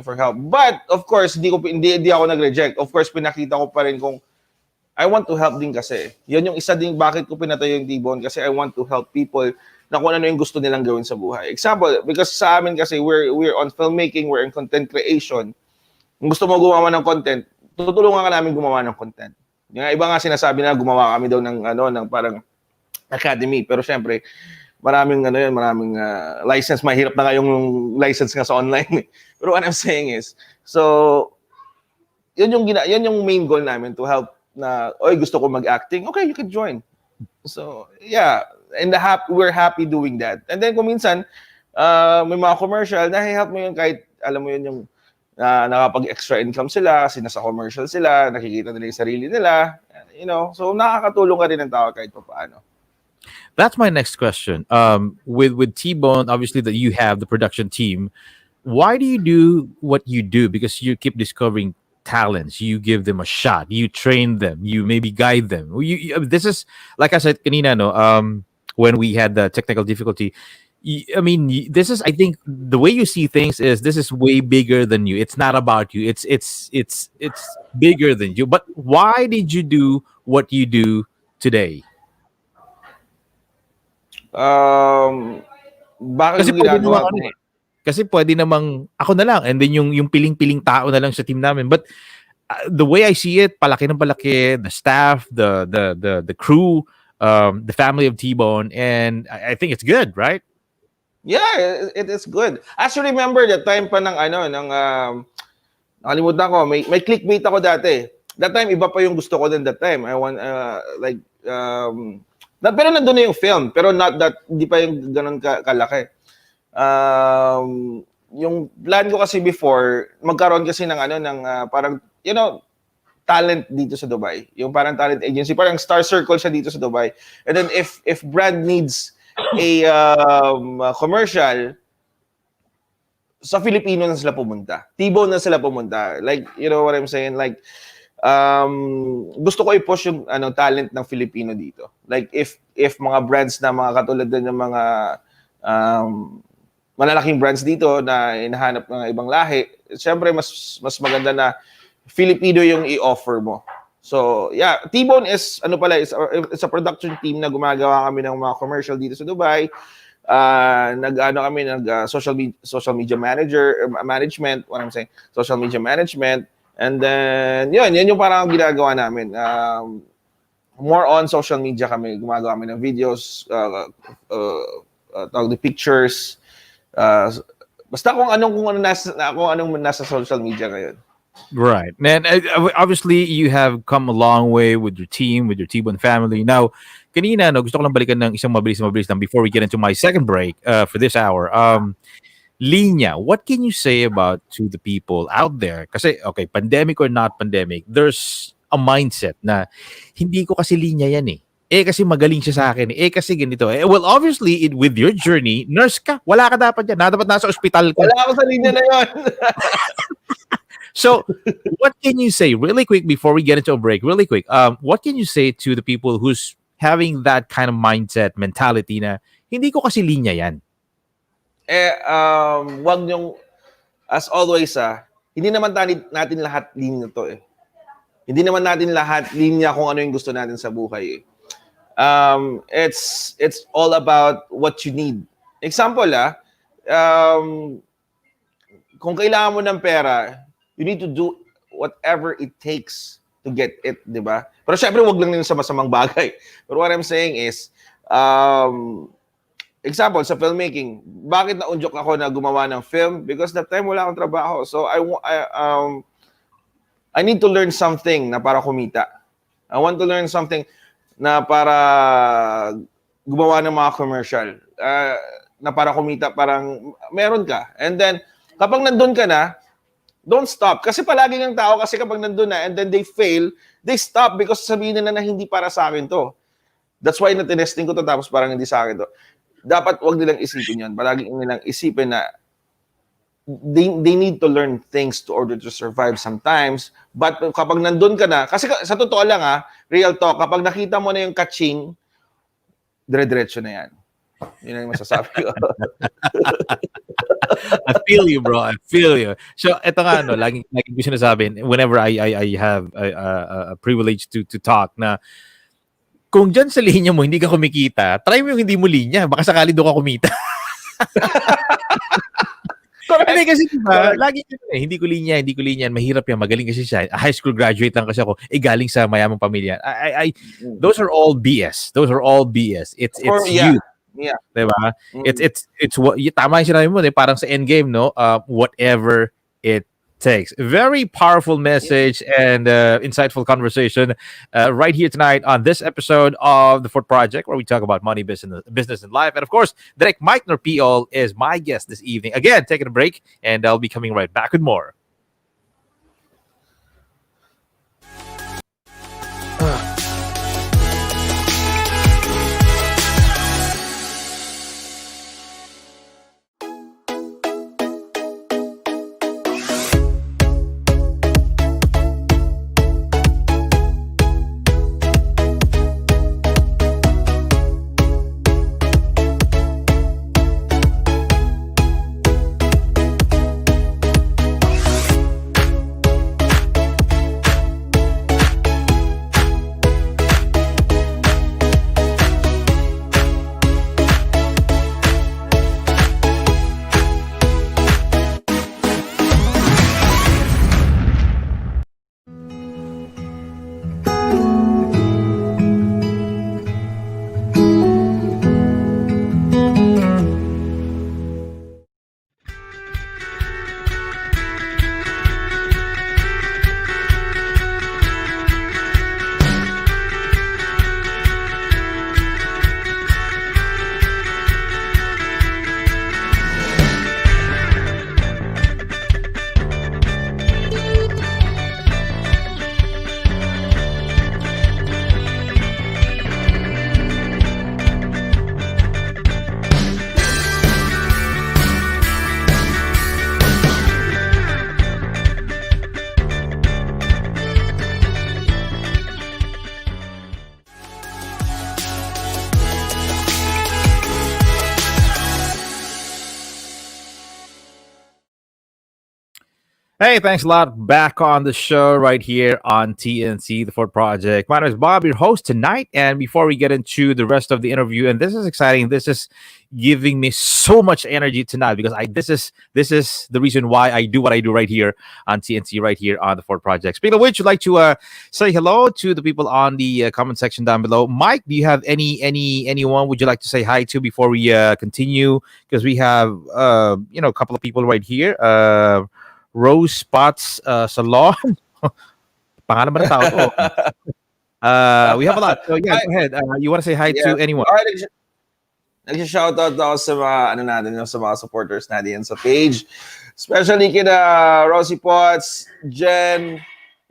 [SPEAKER 15] for help. But of course, hindi ako nag-reject. Of course, pinakita ko pa rin kung I want to help din kasi. Yan yung isa din bakit ko pinatayo yung TBON kasi I want to help people na kung ano yung gusto nilang gawin sa buhay. Example, because sa amin kasi we're on filmmaking, we're in content creation. Kung gusto mo gumawa ng content, tutulungan ka namin gumawa ng content. Yung iba nga sinasabi na gumawa kami daw ng parang academy, pero syempre maraming license, mahirap na nga yung license nga sa online. Pero what I'm saying is, so yun yung main goal namin to help na, gusto ko mag-acting, okay, you can join. So, yeah, and we're happy doing that. And then kung minsan, may mga commercial, nahihelp mo yun kahit, alam mo yun yung nakapag-extra income sila, nasa commercial sila, nakikita nila yung sarili nila, you know, so nakakatulong ka rin ng tao kahit pa paano.
[SPEAKER 5] That's my next question. With TBON, obviously that you have the production team, why do you do what you do? Because you keep discovering talents, you give them a shot, you train them, you maybe guide them. This is like I said kanina, no, when we had the technical difficulty. This is, I think, the way you see things is this is way bigger than you. It's not about you. It's bigger than you. But why did you do what you do today?
[SPEAKER 15] Bakit
[SPEAKER 5] Kasi
[SPEAKER 15] mo ginagawa ko?
[SPEAKER 5] Kasi pwede namang ako na lang and then yung piling-piling tao na lang sa team namin. But the way I see it, palaki ng palaki, the staff, the crew, the family of TBON, and I think it's good, right?
[SPEAKER 15] Yeah, it is good. As you remember, the time pa ng nakalimutan ko, may clickbait ako dati. That time, iba pa yung gusto ko din that time. I want, pero nandun na yung film, pero not that, hindi pa yung ganun kalaki. Yung plan ko kasi before, magkaroon kasi ng parang, talent dito sa Dubai. Yung parang talent agency, parang star circle siya dito sa Dubai. And then if brand needs a commercial, sa Filipino na sila pumunta. TBON na sila pumunta. Like, you know what I'm saying? Like, gusto ko i-push yung talent ng Filipino dito. Like, if mga brands na mga katulad din ng mga malalaking brands dito na hinahanap ng ibang lahi, syempre mas maganda na Filipino yung i-offer mo. So, yeah, TBON is it's a production team na gumagawa kami ng mga commercial dito sa Dubai. Social media management, what I'm saying, social media management. And then, yan yung parang ginagawa namin. More on social media kami. Gumagawa kami ng videos, the pictures. Basta kung anong nasa social media ngayon.
[SPEAKER 5] Right. And obviously, you have come a long way with your team, with your TBON family. Now, kanina, gusto ko lang balikan ng isang mabilis lang before we get into my second break for this hour. Linya, what can you say about to the people out there? Kasi, okay, pandemic or not pandemic, there's a mindset na hindi ko kasi linya yan eh. Kasi magaling siya sa akin. Kasi ganito. Well, obviously, with your journey, nurse ka. Wala ka dapat yan. Dapat nasa ospital ka.
[SPEAKER 15] Wala ako sa linya na yun.
[SPEAKER 5] So, what can you say really quick before we get into a break? Really quick. What can you say to the people who's having that kind of mindset, mentality na hindi ko kasi linya yan?
[SPEAKER 15] Wag niyong, as always, hindi naman natin lahat linya to eh. Hindi naman natin lahat linya kung ano yung gusto natin sa buhay eh. It's all about what you need. Example, kung kailangan mo ng pera, you need to do whatever it takes to get it, di ba? Pero syempre, wag lang yun sa masamang bagay. But what I'm saying is, example, sa filmmaking, bakit naunjok ako na gumawa ng film? Because that time wala akong trabaho. So I need to learn something na para kumita. I want to learn something na para gumawa ng mga commercial. Na para kumita, parang meron ka. And then, kapag nandun ka na, don't stop. Kasi palagi ng tao, kasi kapag nandun na and then they fail, they stop because sabihin nila na hindi para sa akin to. That's why na-testing ko to tapos parang hindi sa akin to. Dapat wag nilang isipin yun. Palagi nilang isipin na they need to learn things to order to survive sometimes. But kapag nandun ka na, kasi sa totoo lang real talk, kapag nakita mo na yung kaching, dire-diretso na yan. Yun ang masasabi ko.
[SPEAKER 5] I feel you, bro. I feel you. So, ito nga, lagi ko sinasabi, whenever I have a privilege to talk, na kung dyan sa linya mo, hindi ka kumikita, try mo yung hindi mo linya. Baka sakali doon ka kumita. Hindi kasi diba, lagi hindi ko linya, mahirap yan, magaling kasi siya. High school graduate lang kasi ako, galing sa mayamang pamilya. Those are all BS. It's you.
[SPEAKER 15] Yeah.
[SPEAKER 5] Diba? It's what tama yung sinabi mo, parang sa endgame, no? Whatever it takes. Very powerful message and insightful conversation right here tonight on this episode of The Fort Project, where we talk about money, business and life. And of course, Direct Mike Nerpiol is my guest this evening. Again, taking a break, and I'll be coming right back with more. Hey, thanks a lot. Back on the show right here on TNC, the Ford Project. My name is Bob, your host tonight. And before we get into the rest of the interview, and this is exciting, this is giving me so much energy tonight because this is the reason why I do what I do right here on TNC, right here on the Ford Project. Speaking of which, I'd like to say hello to the people on the comment section down below. Mike, do you have anyone would you like to say hi to before we continue? Because we have a couple of people right here. Rose Spots Salon. Pangalan ba ng tao to? We have a lot. So yeah, go ahead. You want to say hi to anyone?
[SPEAKER 15] All right, nag-shoutout ako sa mga sa mga supporters natin sa page. Especially kina Rosie Potts, Jen,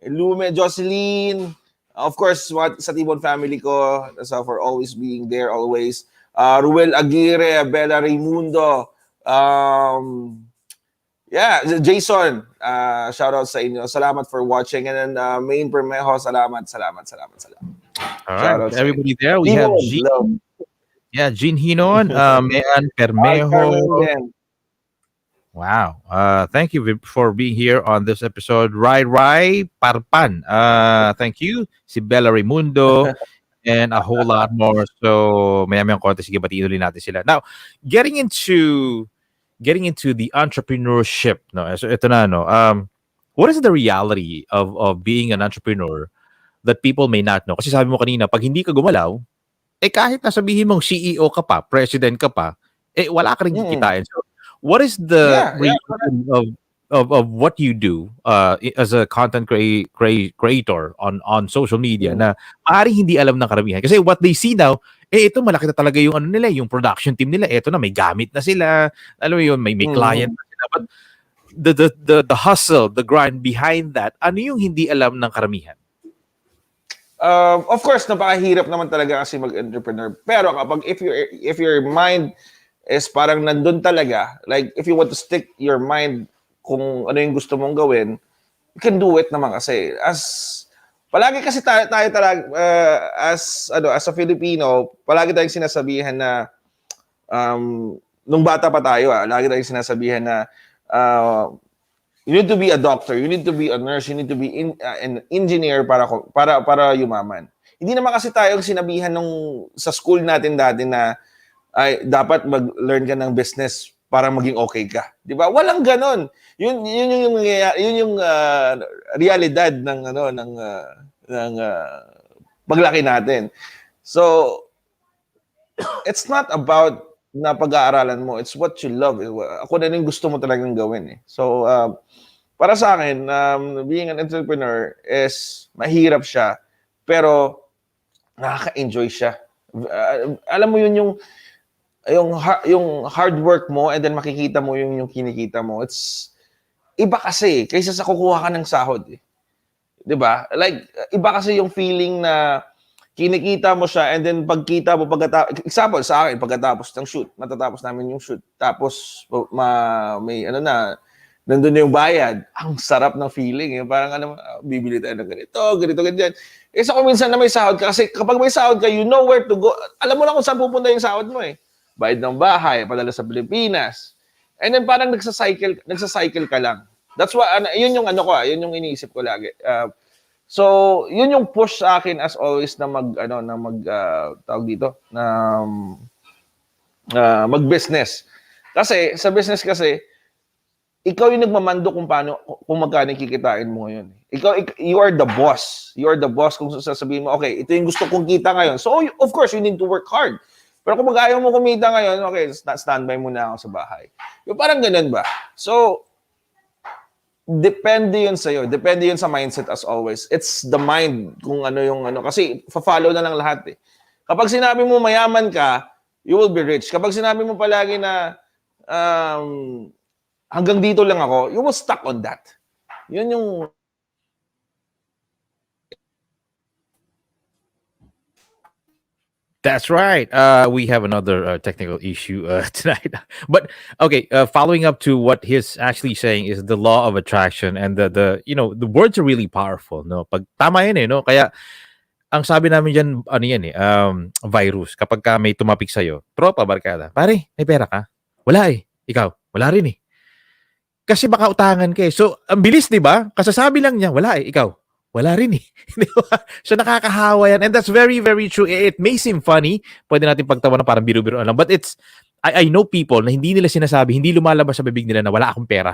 [SPEAKER 15] Lume, Jocelyn, of course sa TBON family ko, for always being there always. Ruel Aguirre, Bella Raimundo, Jason, shout out sa inyo. Salamat for watching. And then Main Permejo, salamat.
[SPEAKER 5] All right, everybody there. We have Jean. Yeah, Jean Hinon, Mayan Permejo. Wow. Thank you for being here on this episode. Rai Parpan. Thank you. Si Bella Raimundo. And a whole lot more. So, maya-mayang konti. Sige, batiin ulit natin sila. Now, getting into the entrepreneurship, no? So ito na, no. What is the reality of being an entrepreneur that people may not know? Kasi sabi mo kanina, pag hindi ka gumalaw, kahit na sabihin mong CEO ka pa, president ka pa, wala ka rin kikitain. So, what is the reality of what you do as a content creator on social media na maaaring hindi alam ng karamihan? Kasi what they see now, ito malaki na talaga yung nila, yung production team nila. Ito na, may gamit na sila. Alam mo yun, may client na sila. But the hustle, the grind behind that, ano yung hindi alam ng karamihan?
[SPEAKER 15] Of course, napakahirap naman talaga kasi mag-entrepreneur. Pero kapag if your mind is parang nandun talaga, like if you want to stick your mind kung ano yung gusto mong gawin, you can do it naman kasi. Palagi kasi tayo talaga as a Filipino, palagi tayong sinasabihan na nung bata pa tayo, lagi tayong sinasabihan na you need to be a doctor, you need to be a nurse, you need to be an engineer para yumaman. Hindi naman kasi tayo sinabihan sa school natin dati na ay dapat mag-learn ka ng business para maging okay ka. 'Di ba? Walang ganon. Yun yung realidad ng paglaki natin. So it's not about na pag-aaralan mo, it's what you love. Ako na yung gusto mo talagang gawin. So para sa akin, being an entrepreneur is mahirap siya, pero nakaka-enjoy siya. Alam mo yun yung hard work mo and then makikita mo yung kinikita mo. It's iba kasi kaysa sa kukuha ka ng sahod. 'Di ba? Like iba kasi yung feeling na kinikita mo siya and then pagkita mo example sa akin pagkatapos ng shoot, matatapos namin yung shoot. Tapos may nandun na yung bayad. Ang sarap ng feeling. Parang bibili tayo ng ganito, ganyan. Sa kung minsan na may sahod ka, kasi kapag may sahod ka, you know where to go. Alam mo na kung saan pupunta yung sahod mo Bayad ng bahay, padala sa Pilipinas. And then parang nagsa-cycle ka lang. That's why, yun yung yun yung iniisip ko lagi. So, yun yung push sa akin as always na tawag dito, na mag-business. Kasi, sa business kasi, ikaw yung nagmamando kung magkano kikitain mo ngayon. You are the boss. You are the boss kung sasabihin mo, okay, ito yung gusto kong kita ngayon. So, of course, you need to work hard. Pero kung ayaw mo kumita ngayon, okay, standby muna ako sa bahay. Yung parang ganun ba? So, depende yun sa'yo. Depende yun sa mindset as always. It's the mind kung kasi follow na lang lahat Kapag sinabi mo mayaman ka, you will be rich. Kapag sinabi mo palagi na hanggang dito lang ako, you will stuck on that. Yun yung
[SPEAKER 5] That's right. We have another technical issue tonight. But okay, following up to what he's actually saying is the law of attraction, and the words are really powerful. No, pag tama yan no. Kaya ang sabi namin diyan virus. Kapag ka may tumapik sa iyo, tropa barkada. Pare, may pera ka? Wala Ikaw, wala rin Kasi baka utangan ka eh. So, ang bilis, di ba? Kasasabi lang niya, wala eh. Ikaw, wala rin eh. Di ba? So, nakakahawa yan. And that's very, very true. It may seem funny. Pwede natin pagtawa na parang biro-biro lang. But I know people na hindi nila sinasabi, hindi lumalabas sa bibig nila na wala akong pera.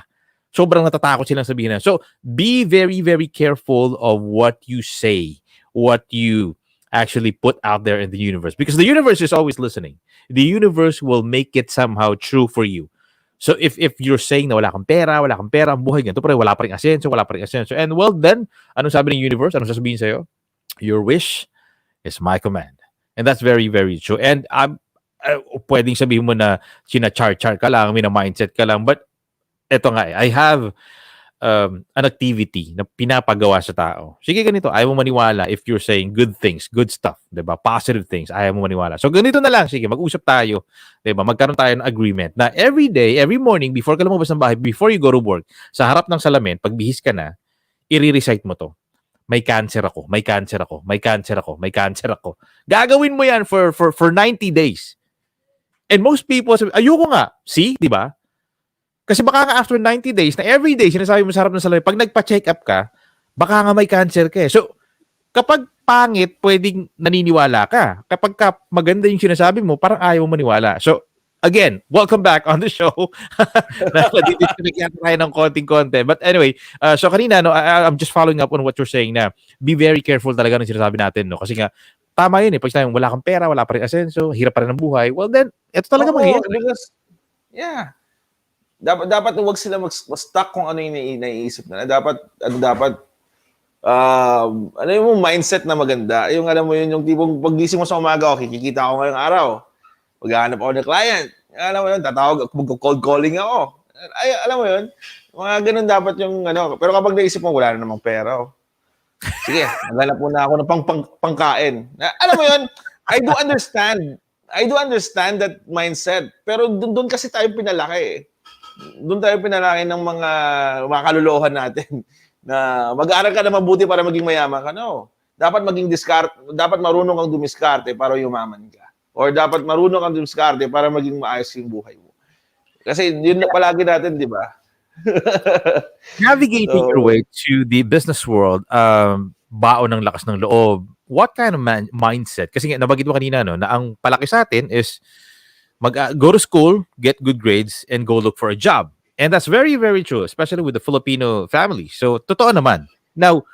[SPEAKER 5] Sobrang natatakot silang sabihin na. So, be very, very careful of what you say, what you actually put out there in the universe. Because the universe is always listening. The universe will make it somehow true for you. So if you're saying na wala kang pera, ang buhay ganito, pero wala pa rin asenso. And well, then, anong sabi ng universe? Anong sasabihin sa'yo? Your wish is my command. And that's very, very true. And pwedeng sabihin mo na china-char-char ka lang, mina-mindset ka lang. But eto nga I have an activity na pinapagawa sa tao. Sige, ganito, ayaw mo maniwala if you're saying good things, good stuff, diba? Positive things, ayaw mo maniwala. So, ganito na lang, sige, mag-usap tayo, diba? Magkaroon tayo ng agreement na every day, every morning, before ka lumabas ng bahay, before you go to work, sa harap ng salamin, pag bihis ka na, i-recite mo to. May cancer ako, may cancer ako, may cancer ako, may cancer ako. Gagawin mo yan for 90 days. And most people, ayoko nga, see, diba? Kasi baka nga after 90 days, na every day, sinasabi mo sa harap ng salamin, pag nagpa-check up ka, baka nga may cancer ka eh. So, kapag pangit, pwedeng naniniwala ka. Kapag maganda yung sinasabi mo, parang ayaw mo maniwala. So, again, welcome back on the show. Nadidisconnect tayo ng konting-konti. But anyway, so kanina, no, I'm just following up on what you're saying na be very careful talaga ng sinasabi natin. No? Kasi nga, tama yun eh. Pag sinabi, wala kang pera, wala pa rin asenso, hirap pa rin ang buhay. Well then, ito talaga mangyayari.
[SPEAKER 15] Because, yeah. Dapat huwag sila mag-stuck kung ano yung naiisip nila. Dapat ano yung mindset na maganda. Yung alam mo yun, yung tipong paggising mo sa umaga, okay, kikita ako ngayong araw. Maghahanap ako ng client. Alam mo yun, tatawag, mag-cold calling ako. Ay, alam mo yun, mga ganun dapat yung ano. Pero kapag naisip mo, wala na namang pera. Oh. Sige, maghanap muna ako ng pangkain. Alam mo yun, I do understand that mindset. Pero doon kasi tayo pinalaki eh. Doon tayo pinalaki ng mga kaluluhan natin na mag-aaral ka na mabuti para maging mayaman ka. No. Dapat dapat marunong kang dumiskarte para yumaman ka. Or dapat marunong kang dumiskarte para maging maayos yung buhay mo. Kasi yun na palagi natin, di ba?
[SPEAKER 5] Navigating your way to the business world, baon ng lakas ng loob, what kind of mindset? Kasi nabanggit mo kanina, no, na ang palaki sa atin is go to school, get good grades, and go look for a job. And that's very, very true, especially with the Filipino family. So, totoo naman. Now,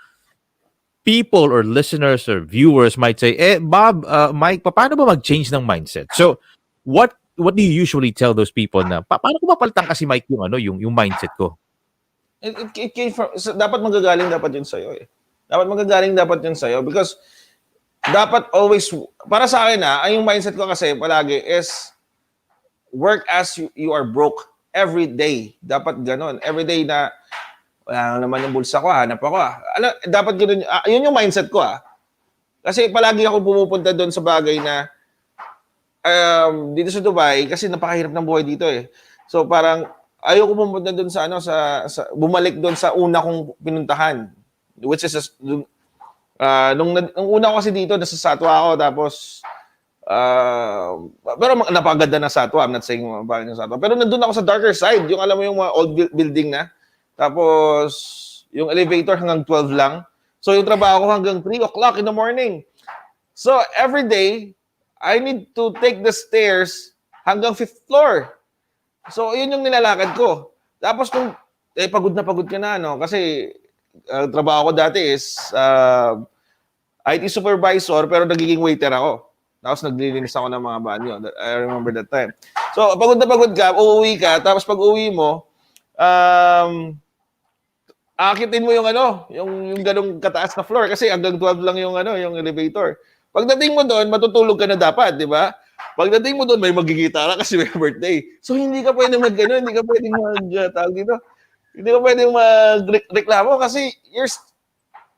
[SPEAKER 5] people or listeners or viewers might say, Bob, Mike, paano ba mag-change ng mindset? So, what do you usually tell those people na, paano ko mapalitan kasi Mike yung mindset ko?
[SPEAKER 15] It came from, dapat magagaling dapat yun sa'yo eh. Dapat magagaling dapat yun sa'yo because dapat always, para sa akin yung mindset ko kasi palagi is, work as you are broke every day. Dapat ganon. Every day na wala naman yung bulsa ko, hanap ako. Dapat ganon. Yun yung mindset ko. Kasi palagi ako pumupunta doon sa bagay na dito sa Dubai kasi napakahirap ng buhay dito eh. So parang ayoko pumunta doon sa bumalik doon sa una kong pinuntahan. Which is nung una ko kasi dito nasa Satwa ako tapos pero napakaganda na Satwa. I'm not saying mapaganda na Satwa. Pero nandun ako sa darker side. Yung alam mo yung mga old building na. Tapos, yung elevator hanggang 12 lang. So, yung trabaho ko hanggang 3 o'clock in the morning. So, every day, I need to take the stairs hanggang 5th floor. So, yun yung nilalakad ko. Tapos, pagod na pagod ka na, no? Kasi, trabaho ko dati is IT supervisor, pero nagiging waiter ako. Tapos naglilinis ako ng mga banyo. I remember that time. So, pagod na pagod ka, uuwi ka, tapos pag uwi mo, akitin mo yung yung ganung kataas na floor kasi hanggang 12 lang yung yung elevator. Pagdating mo doon, matutulog ka na dapat, di ba? Pagdating mo doon, may magigitara kasi may birthday. So, hindi ka pwedeng hindi ka pwedeng hindi ka pwedeng magreklamo kasi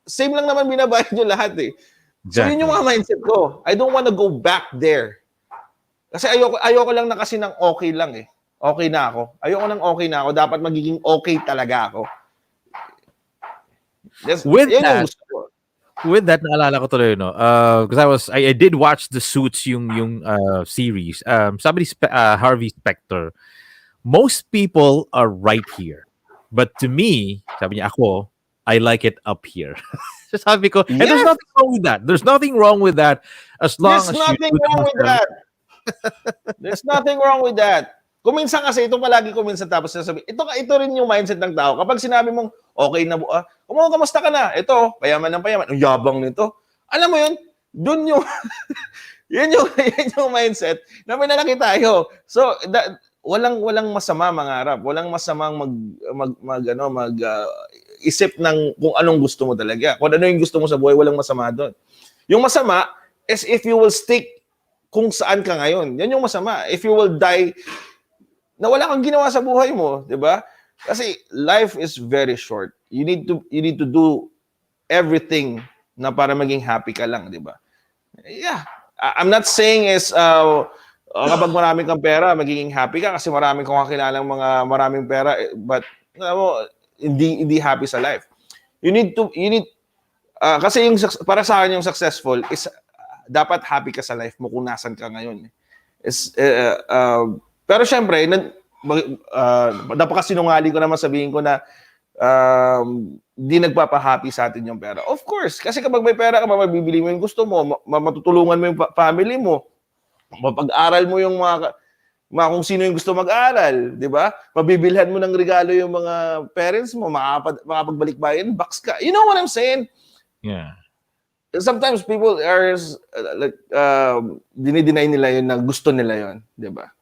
[SPEAKER 15] same lang naman binabayad nyo lahat eh. So, yun yung mga mindset ko. I don't wanna go back there. Kasi ayoko lang na kasi ng okay lang eh. Okay na ako. Ayoko ng okay na ako. Dapat magiging okay talaga ako.
[SPEAKER 5] With that, naalala ko tuloy, no? Because I did watch the Suits yung series. Sabi ni Harvey Specter, most people are right here. But to me, sabi niya ako, I like it up here. So sabi ko, and there's
[SPEAKER 15] Yes!
[SPEAKER 5] nothing wrong with that. There's nothing wrong with that as long
[SPEAKER 15] There's
[SPEAKER 5] as you
[SPEAKER 15] nothing
[SPEAKER 5] do
[SPEAKER 15] wrong with
[SPEAKER 5] yourself.
[SPEAKER 15] that. There's nothing wrong with that. Kuminsan kasi, ito palagi kuminsan tapos sasabi, ito rin yung mindset ng tao. Kapag sinabi mong, okay na, kamusta ka na? Ito, payaman ng payaman. Ang yabang nito. Alam mo yun, dun yung, yun yung mindset na may nalaki tayo. So, walang masama mangarap. Walang masamang isip ng kung anong gusto mo talaga. Kung ano yung gusto mo sa buhay, walang masama doon. Yung masama is if you will stick kung saan ka ngayon. Yan yung masama. If you will die na wala kang ginawa sa buhay mo, 'di ba? Kasi life is very short. You need to do everything na para maging happy ka lang, 'di ba? Yeah. I'm not saying is kapag marami kang pera, magiging happy ka kasi marami kang kakilalang mga maraming pera, but hindi happy sa life. You need kasi yung para sa akin yung successful is dapat happy ka sa life mo kung nasan ka ngayon. Pero syempre, napakasinungaling ko naman sabihin ko na di nagpapa-happy sa atin yung pera. Of course, kasi kapag may pera ka, mabibili mo yung gusto mo, matutulungan mo yung family mo, mapag-aral mo yung mga kung sino yung gusto mag-aral, di ba? Mabibilhan mo ng regalo yung mga parents mo, makapagbalik-bayan, box ka. You know what I'm saying?
[SPEAKER 5] Yeah.
[SPEAKER 15] Sometimes people are dinideny nila yun na gusto nila yun, di ba?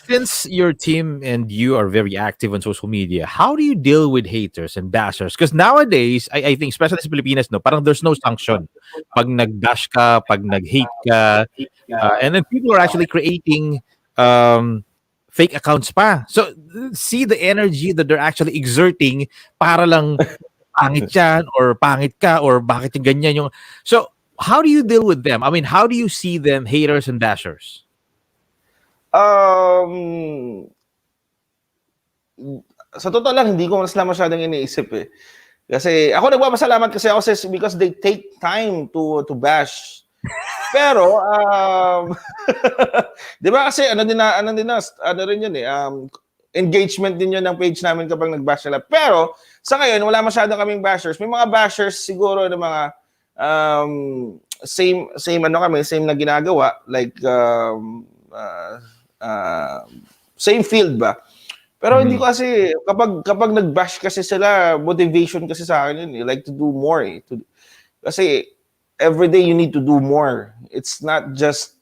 [SPEAKER 5] Since your team and you are very active on social media, how do you deal with haters and bashers? Because nowadays, I think, especially sa Pilipinas, no, parang there's no sanction. Pag nag-bash ka, pag nag-hate ka, and then people are actually creating fake accounts pa. So, see the energy that they're actually exerting para lang pangit yan, or pangit ka, or bakit yung ganyan yung... So, how do you deal with them? I mean, how do you see them, haters and bashers?
[SPEAKER 15] Sa totoo lang, hindi ko masyadong iniisip eh. Kasi ako nagpapasalamat kasi ako because they take time to bash. Pero, di ba kasi ano rin yun eh, engagement din yun ng page namin kapag nag-bash nila. Pero, sa ngayon, wala masyadong kaming bashers. May mga bashers siguro na mga same na ginagawa, like same field ba? Pero hindi ko kasi kapag nag-bash kasi sila, motivation kasi sa akin yun, like to do more eh. Kasi every day you need to do more. It's not just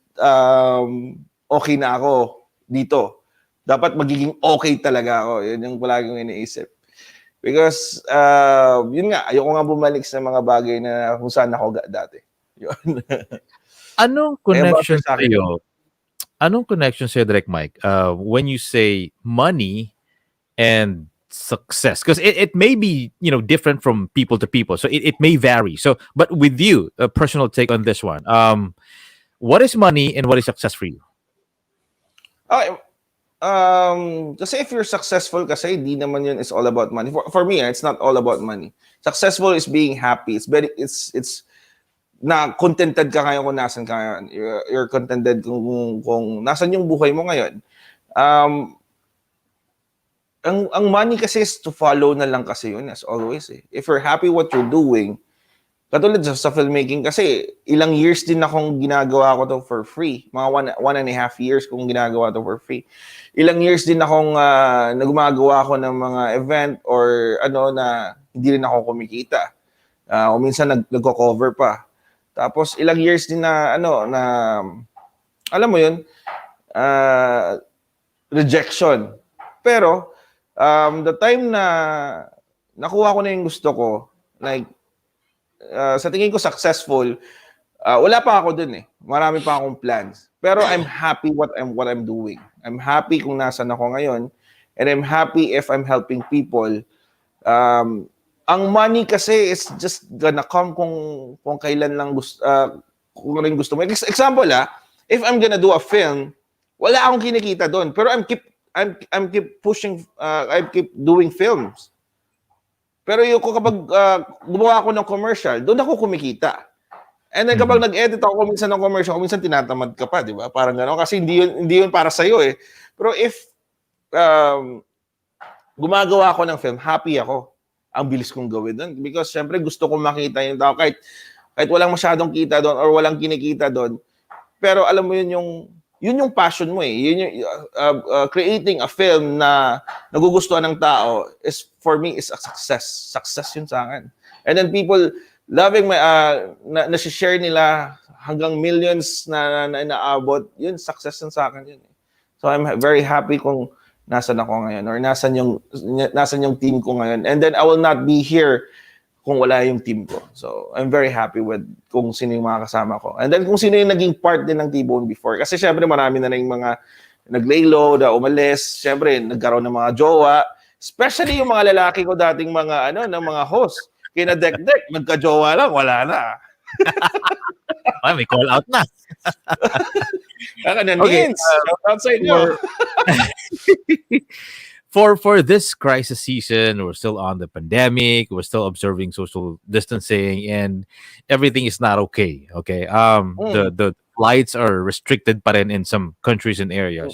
[SPEAKER 15] okay na ako dito. Dapat magiging okay talaga ako. Yun yung palagi kong iniisip. Because yun nga, ayoko nga bumalik sa mga bagay na kung saan ako dati. Yun.
[SPEAKER 5] Anong connection sa'yo? Anong connection sa'yo, Direct Mike, when you say money and success? Because it may be, different from people to people. So it may vary. So, but with you, a personal take on this one. What is money and what is success for you?
[SPEAKER 15] Okay. Kasi if you're successful, kasi di naman yun is all about money. For me, it's not all about money. Successful is being happy. It's na contented ka ngayon kung nasan ka ngayon. You're contented kung nasan yung buhay mo ngayon. Ang money kasi is to follow na lang kasi yun, as always eh. If you're happy what you're doing, katulad sa filmmaking kasi, ilang years din akong ginagawa ko to for free. Mga 1.5 years kong ginagawa to for free. Ilang years din akong nagumagawa ko ng mga event or na hindi rin ako kumikita. O minsan nagko-cover pa. Tapos ilang years din na alam mo yun, rejection. Pero the time na nakuha ko na yung gusto ko, like sa tingin ko successful, wala pa ako dun eh. Marami pa akong plans. Pero I'm happy what I'm doing. I'm happy kung nasan ako ngayon, and I'm happy if I'm helping people. Ang money kasi is just gonna come kung kailan lang gusto, kung ano yung gusto mo. Example if I'm gonna do a film, wala akong kinikita doon, pero I'm keep pushing, I keep doing films. Pero yung kapag gumawa ako ng commercial, doon ako kumikita. And then kapag nag-edit ako minsan ng commercial, minsan tinatamad ka pa, di ba? Parang gano'n kasi hindi yun para sa iyo eh. Pero if gumagawa ako ng film, happy ako. Ang bilis kong gawin doon. Because syempre gusto kong makita yung tao. Kahit walang masyadong kita doon or walang kinikita doon. Pero alam mo yun yung passion mo eh. Yun yung creating a film na nagugustuhan ng tao is for me is a success. Success yun sa akin. And then people loving my na-share nila hanggang millions na naabot. Yun success yun sa akin yun. So I'm very happy kung nasan ako ngayon or nasan yung team ko ngayon. And then I will not be here kung wala yung team ko. So, I'm very happy with kung sino yung mga kasama ko. And then kung sino yung naging part din ng TBON before. Kasi syempre marami na yung mga nag-lay low, na umalis. Syempre, nagkaroon ng mga jowa. Especially yung mga lalaki ko dating mga ng mga host. Kina Dek-Dek, magka-jowa lang, wala na.
[SPEAKER 5] Ay, may call out na.
[SPEAKER 15] Okay, outside nyo.
[SPEAKER 5] For this crisis season, we're still on the pandemic. We're still observing social distancing, and everything is not okay. Okay, the flights are restricted, pa rin in some countries and areas.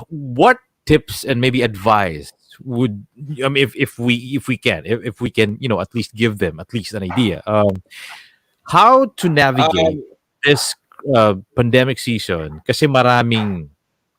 [SPEAKER 5] What tips and maybe advice would if we can at least give them at least an idea how to navigate this pandemic season? Kasi maraming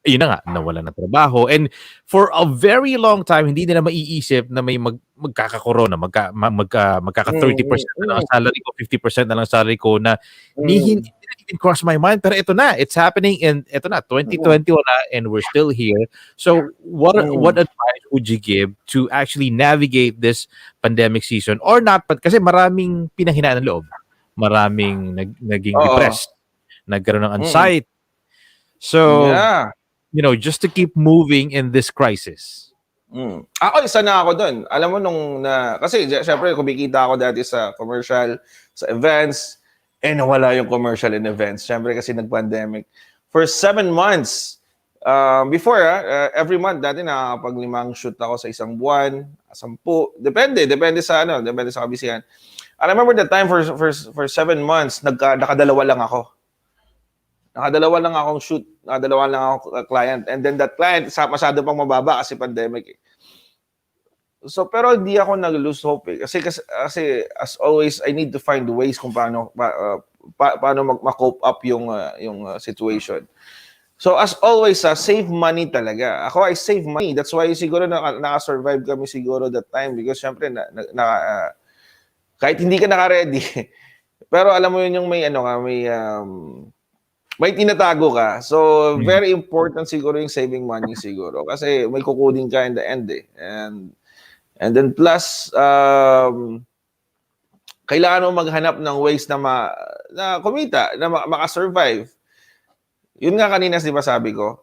[SPEAKER 5] yun na nga, nawala ng trabaho. And for a very long time, hindi nila maiisip na may magkaka-corona, magkaka 30% na lang salary ko, 50% na lang salary ko na hindi even cross my mind. Pero ito na, it's happening in, ito na, 2021 na, and we're still here. So, what advice would you give to actually navigate this pandemic season? Or not, kasi maraming pinahinaan ng loob. Maraming naging depressed. Nagkaroon ng anxiety. So, just to keep moving in this crisis.
[SPEAKER 15] Ako, isa na ako doon. Alam mo kasi syempre kumikita ako dati sa commercial, sa events, nawala yung commercial and events. Syempre kasi nag-pandemic. For 7 months, before, every month, dati nakakapag 5 shoot ako sa isang buwan, 10. Depende sa kabisihan. I remember the time for 7 months, nakadalawa lang ako. Nakadalawa lang akong shoot, nakadalawa lang akong client. And then that client, masyado pang mababa kasi pandemic. So, pero hindi ako nag-lose hope eh. Kasi as always, I need to find ways kung paano ma-cope up yung situation. So, as always, save money talaga. Ako, I save money. That's why siguro naka-survive kami siguro that time. Because syempre, kahit hindi ka naka-ready. Pero alam mo yun yung may tinatago ka. So, very important siguro yung saving money siguro. Kasi may kukunin ka in the end eh. And then plus, kailangan mo maghanap ng ways na kumita, na makasurvive. Yun nga kanina, di ba sabi ko,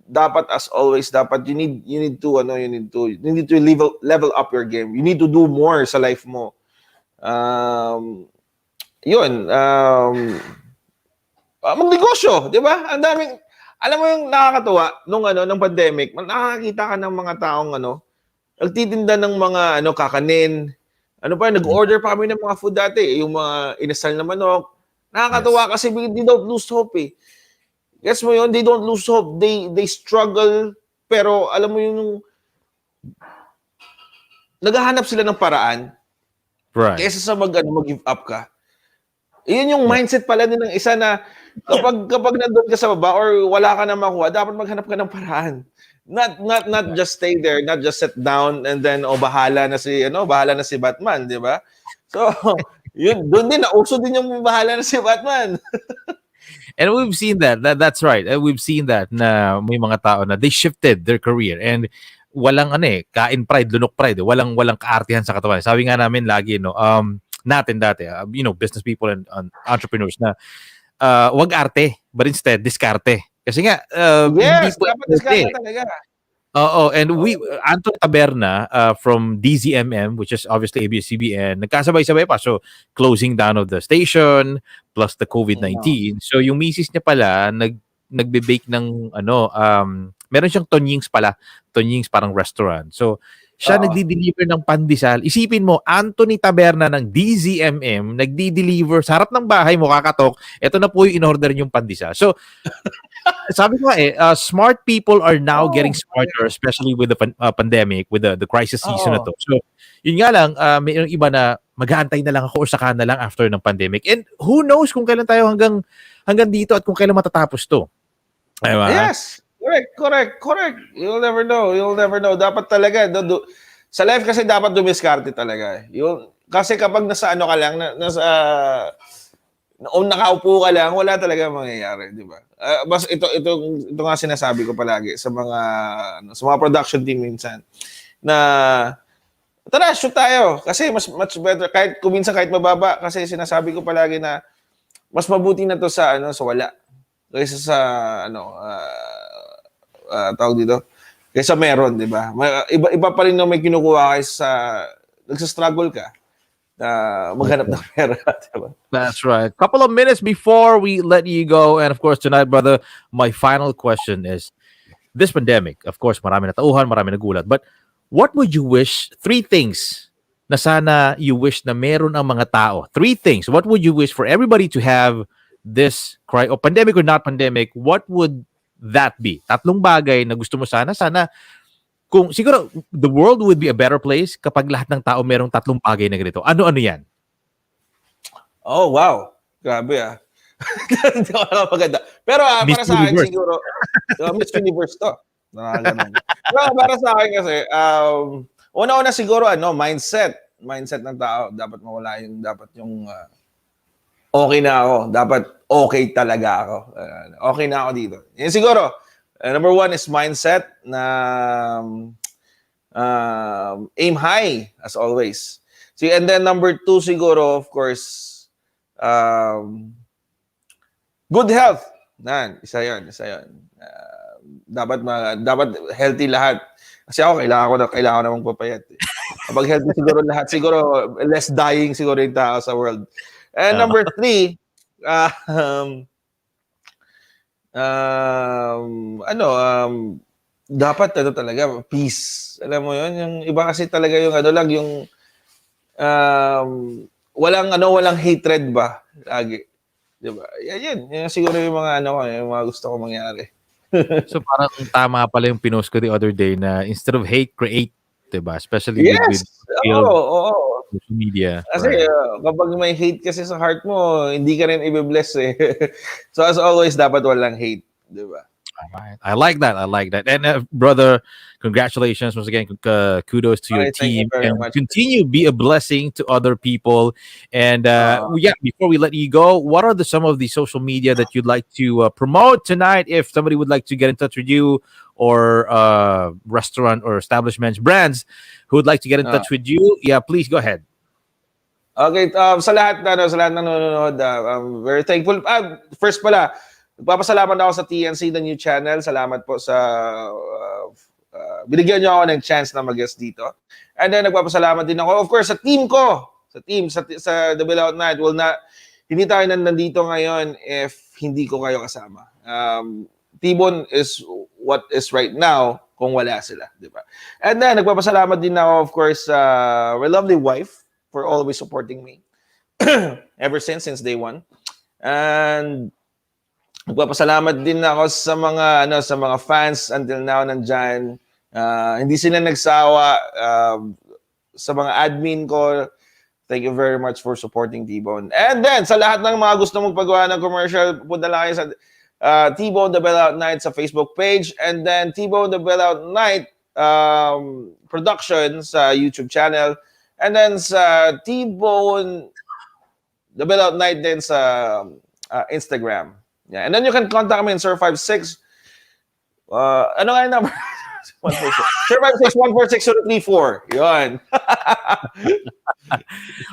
[SPEAKER 15] dapat as always, you need to level up your game. You need to do more sa life mo. Magnegosyo, di ba? Ang daming, alam mo yung nakakatuwa nung pandemic, nakakakita ka ng mga taong nagtitinda ng mga kakanin. Nag-order pa kami ng mga food dati, yung mga inasal na manok. Nakakatuwa kasi they don't lose hope eh. Guess mo yun, they don't lose hope. They struggle, pero alam mo yung naghahanap sila ng paraan.
[SPEAKER 5] Right.
[SPEAKER 15] Kaysa sa mag-give up ka. Iyon yung mindset pala din ng isa na kapag nandun ka sa baba or wala ka na makuha, dapat maghanap ka ng paraan. Not just stay there, not just sit down and then bahala na si Batman, di ba? So, yun doon din nauso din yung bahala na si Batman.
[SPEAKER 5] And we've seen that. That's right. We've seen that na may mga tao na they shifted their career and walang kain pride, lunok pride, walang kaartihan sa katawan. Sabi nga namin lagi natin dati, business people and entrepreneurs na wag arte, but instead diskarte. Kasi nga
[SPEAKER 15] yes, dapat diskarte talaga.
[SPEAKER 5] Oo, and Anton Taberna from DZMM, which is obviously ABS-CBN, nagkasabay-sabay pa. So, closing down of the station plus the COVID-19. So, yung misis niya pala nagbe-bake ng meron siyang Tonyings parang restaurant. So, siya nagdi-deliver ng pandesal. Isipin mo, Anthony Taberna ng DZMM, nagdi-deliver sa harap ng bahay mo, kakatok, ito na po yung in-order yung pandesal. So, Sabi ko smart people are now getting smarter, especially with the pandemic, with the crisis season na to. So, yun nga lang, may iba na mag-aantay na lang ako or saka na lang after ng pandemic. And who knows kung kailan tayo hanggang dito at kung kailan matatapos to. Diba?
[SPEAKER 15] Yes. Correct. You'll never know. Dapat talaga, sa life kasi dapat dumiskarte talaga. Kasi kapag nasa ano ka lang, nakaupo ka lang, wala talaga mangyayari, di ba? Bas ito nga sinasabi ko palagi sa mga production team minsan na tara, shoot tayo kasi much better kahit mababa kasi sinasabi ko palagi na mas mabuti na to sa wala kaysa sa tawag dito kaysa meron, di ba? Iba pa rin na may kinukuha kaysa nagsa-struggle ka maghanap ng pera.
[SPEAKER 5] That's right. Couple of minutes before we let you go, and of course tonight, brother, my final question is, this pandemic, of course, marami natauhan, marami nagulat, but what would you wish, 3 things na sana you wish na meron ang mga tao? 3 things. What would you wish for everybody to have this pandemic or not pandemic, what would that be? 3 bagay na gusto mo sana kung siguro the world would be a better place kapag lahat ng tao merong 3 bagay na ganito. Ano-ano yan?
[SPEAKER 15] Oh, wow. Grabe Hindi ko alam maganda. Pero para sa akin siguro, Miss Universe to. Pero para sa akin kasi, una-una siguro, mindset ng tao. Dapat mawala yung okay na ako. Dapat okay talaga ako. Okay na ako dito. Yan siguro. Number 1 is mindset na aim high as always. And then number 2 siguro, of course, good health. Isa yun. Dapat healthy lahat. Kasi ako kailangan ko namang papayat. Kapag healthy siguro lahat, siguro less dying siguro yung tao sa world. And number 3, dapat talaga peace. Alam mo yun, yung iba kasi talaga yung walang hatred ba lagi. 'Di ba? Yan siguro yung mga yung mga gusto ko mangyari.
[SPEAKER 5] So parang tama pala yung pinost ko the other day na instead of hate, create, 'di ba? Especially with social media.
[SPEAKER 15] Kasi kapag may hate kasi sa heart mo, hindi ka rin i-bless So as always, dapat walang hate, di ba?
[SPEAKER 5] I like that. And brother, congratulations once again. Kudos to your team, and continue be a blessing to other people. And before we let you go, what are some of the social media that you'd like to promote tonight? If somebody would like to get in touch with you, or restaurant or establishments, brands who would like to get in touch with you, please go ahead.
[SPEAKER 15] Okay, sa lahat ng nanonood, I'm very thankful. First pala, nagpapasalamat ako sa TNC, the new channel. Salamat po sa binigyan niyo ako ng chance na mag-guest dito. And then nagpapasalamat din ako, of course, sa team ko. Sa The Bill Out Night. Hindi tayo nandito ngayon if hindi ko kayo kasama. TBON is what is right now kung wala sila, di ba? And then nagpapasalamat din ako, of course, my lovely wife for always supporting me ever since day 1. And nagpapasalamat din ako sa mga fans until now nandyan. Hindi sila nagsawa. Sa mga admin ko, thank you very much for supporting TBON. And then, sa lahat ng mga gusto magpagawa ng commercial, punta lang kayo sa TBON The Bill Out Night sa Facebook page. And then, TBON The Bill Out Night production sa YouTube channel. And then, sa TBON The Bill Out Night din sa Instagram. Yeah. And then you can contact me in 056. Ano nga yung number? 056-146-034. Yun.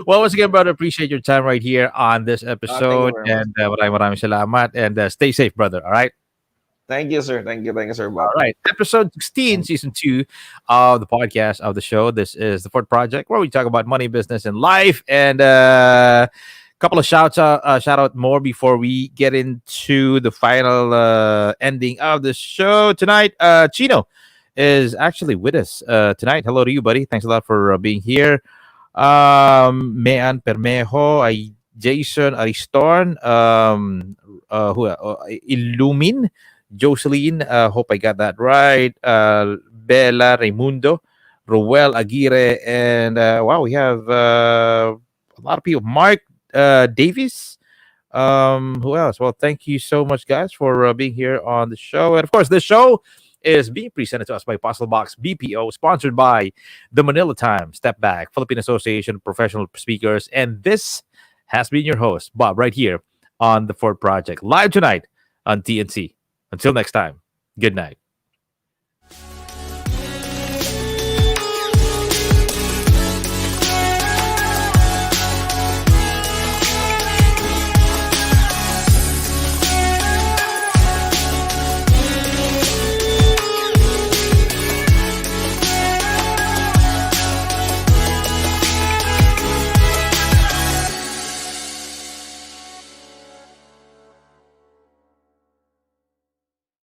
[SPEAKER 5] Well, once again, brother, appreciate your time right here on this episode. And maraming salamat. And stay safe, brother. All right?
[SPEAKER 15] Thank you, sir. Thank you, sir. Bob.
[SPEAKER 5] All right. Episode 16, season 2 of the podcast of the show. This is the Fort Project, where we talk about money, business, and life. And couple of shout out more before we get into the final ending of the show tonight. Chino is actually with us tonight. Hello to you, buddy. Thanks a lot for being here. Mean Permejo, Jason Ariston, Illumin, Jocelyn, hope I got that right. Bella Raimundo, Roel Aguirre, and wow, we have a lot of people. Mark Davies. Who else? Well, thank you so much, guys, for being here on the show. And of course, this show is being presented to us by Puzzle Box BPO, sponsored by the Manila Times, Step Back, Philippine Association of Professional Speakers, and this has been your host, Bob, right here on the Ford Project, live tonight on TNC. Until next time, good night.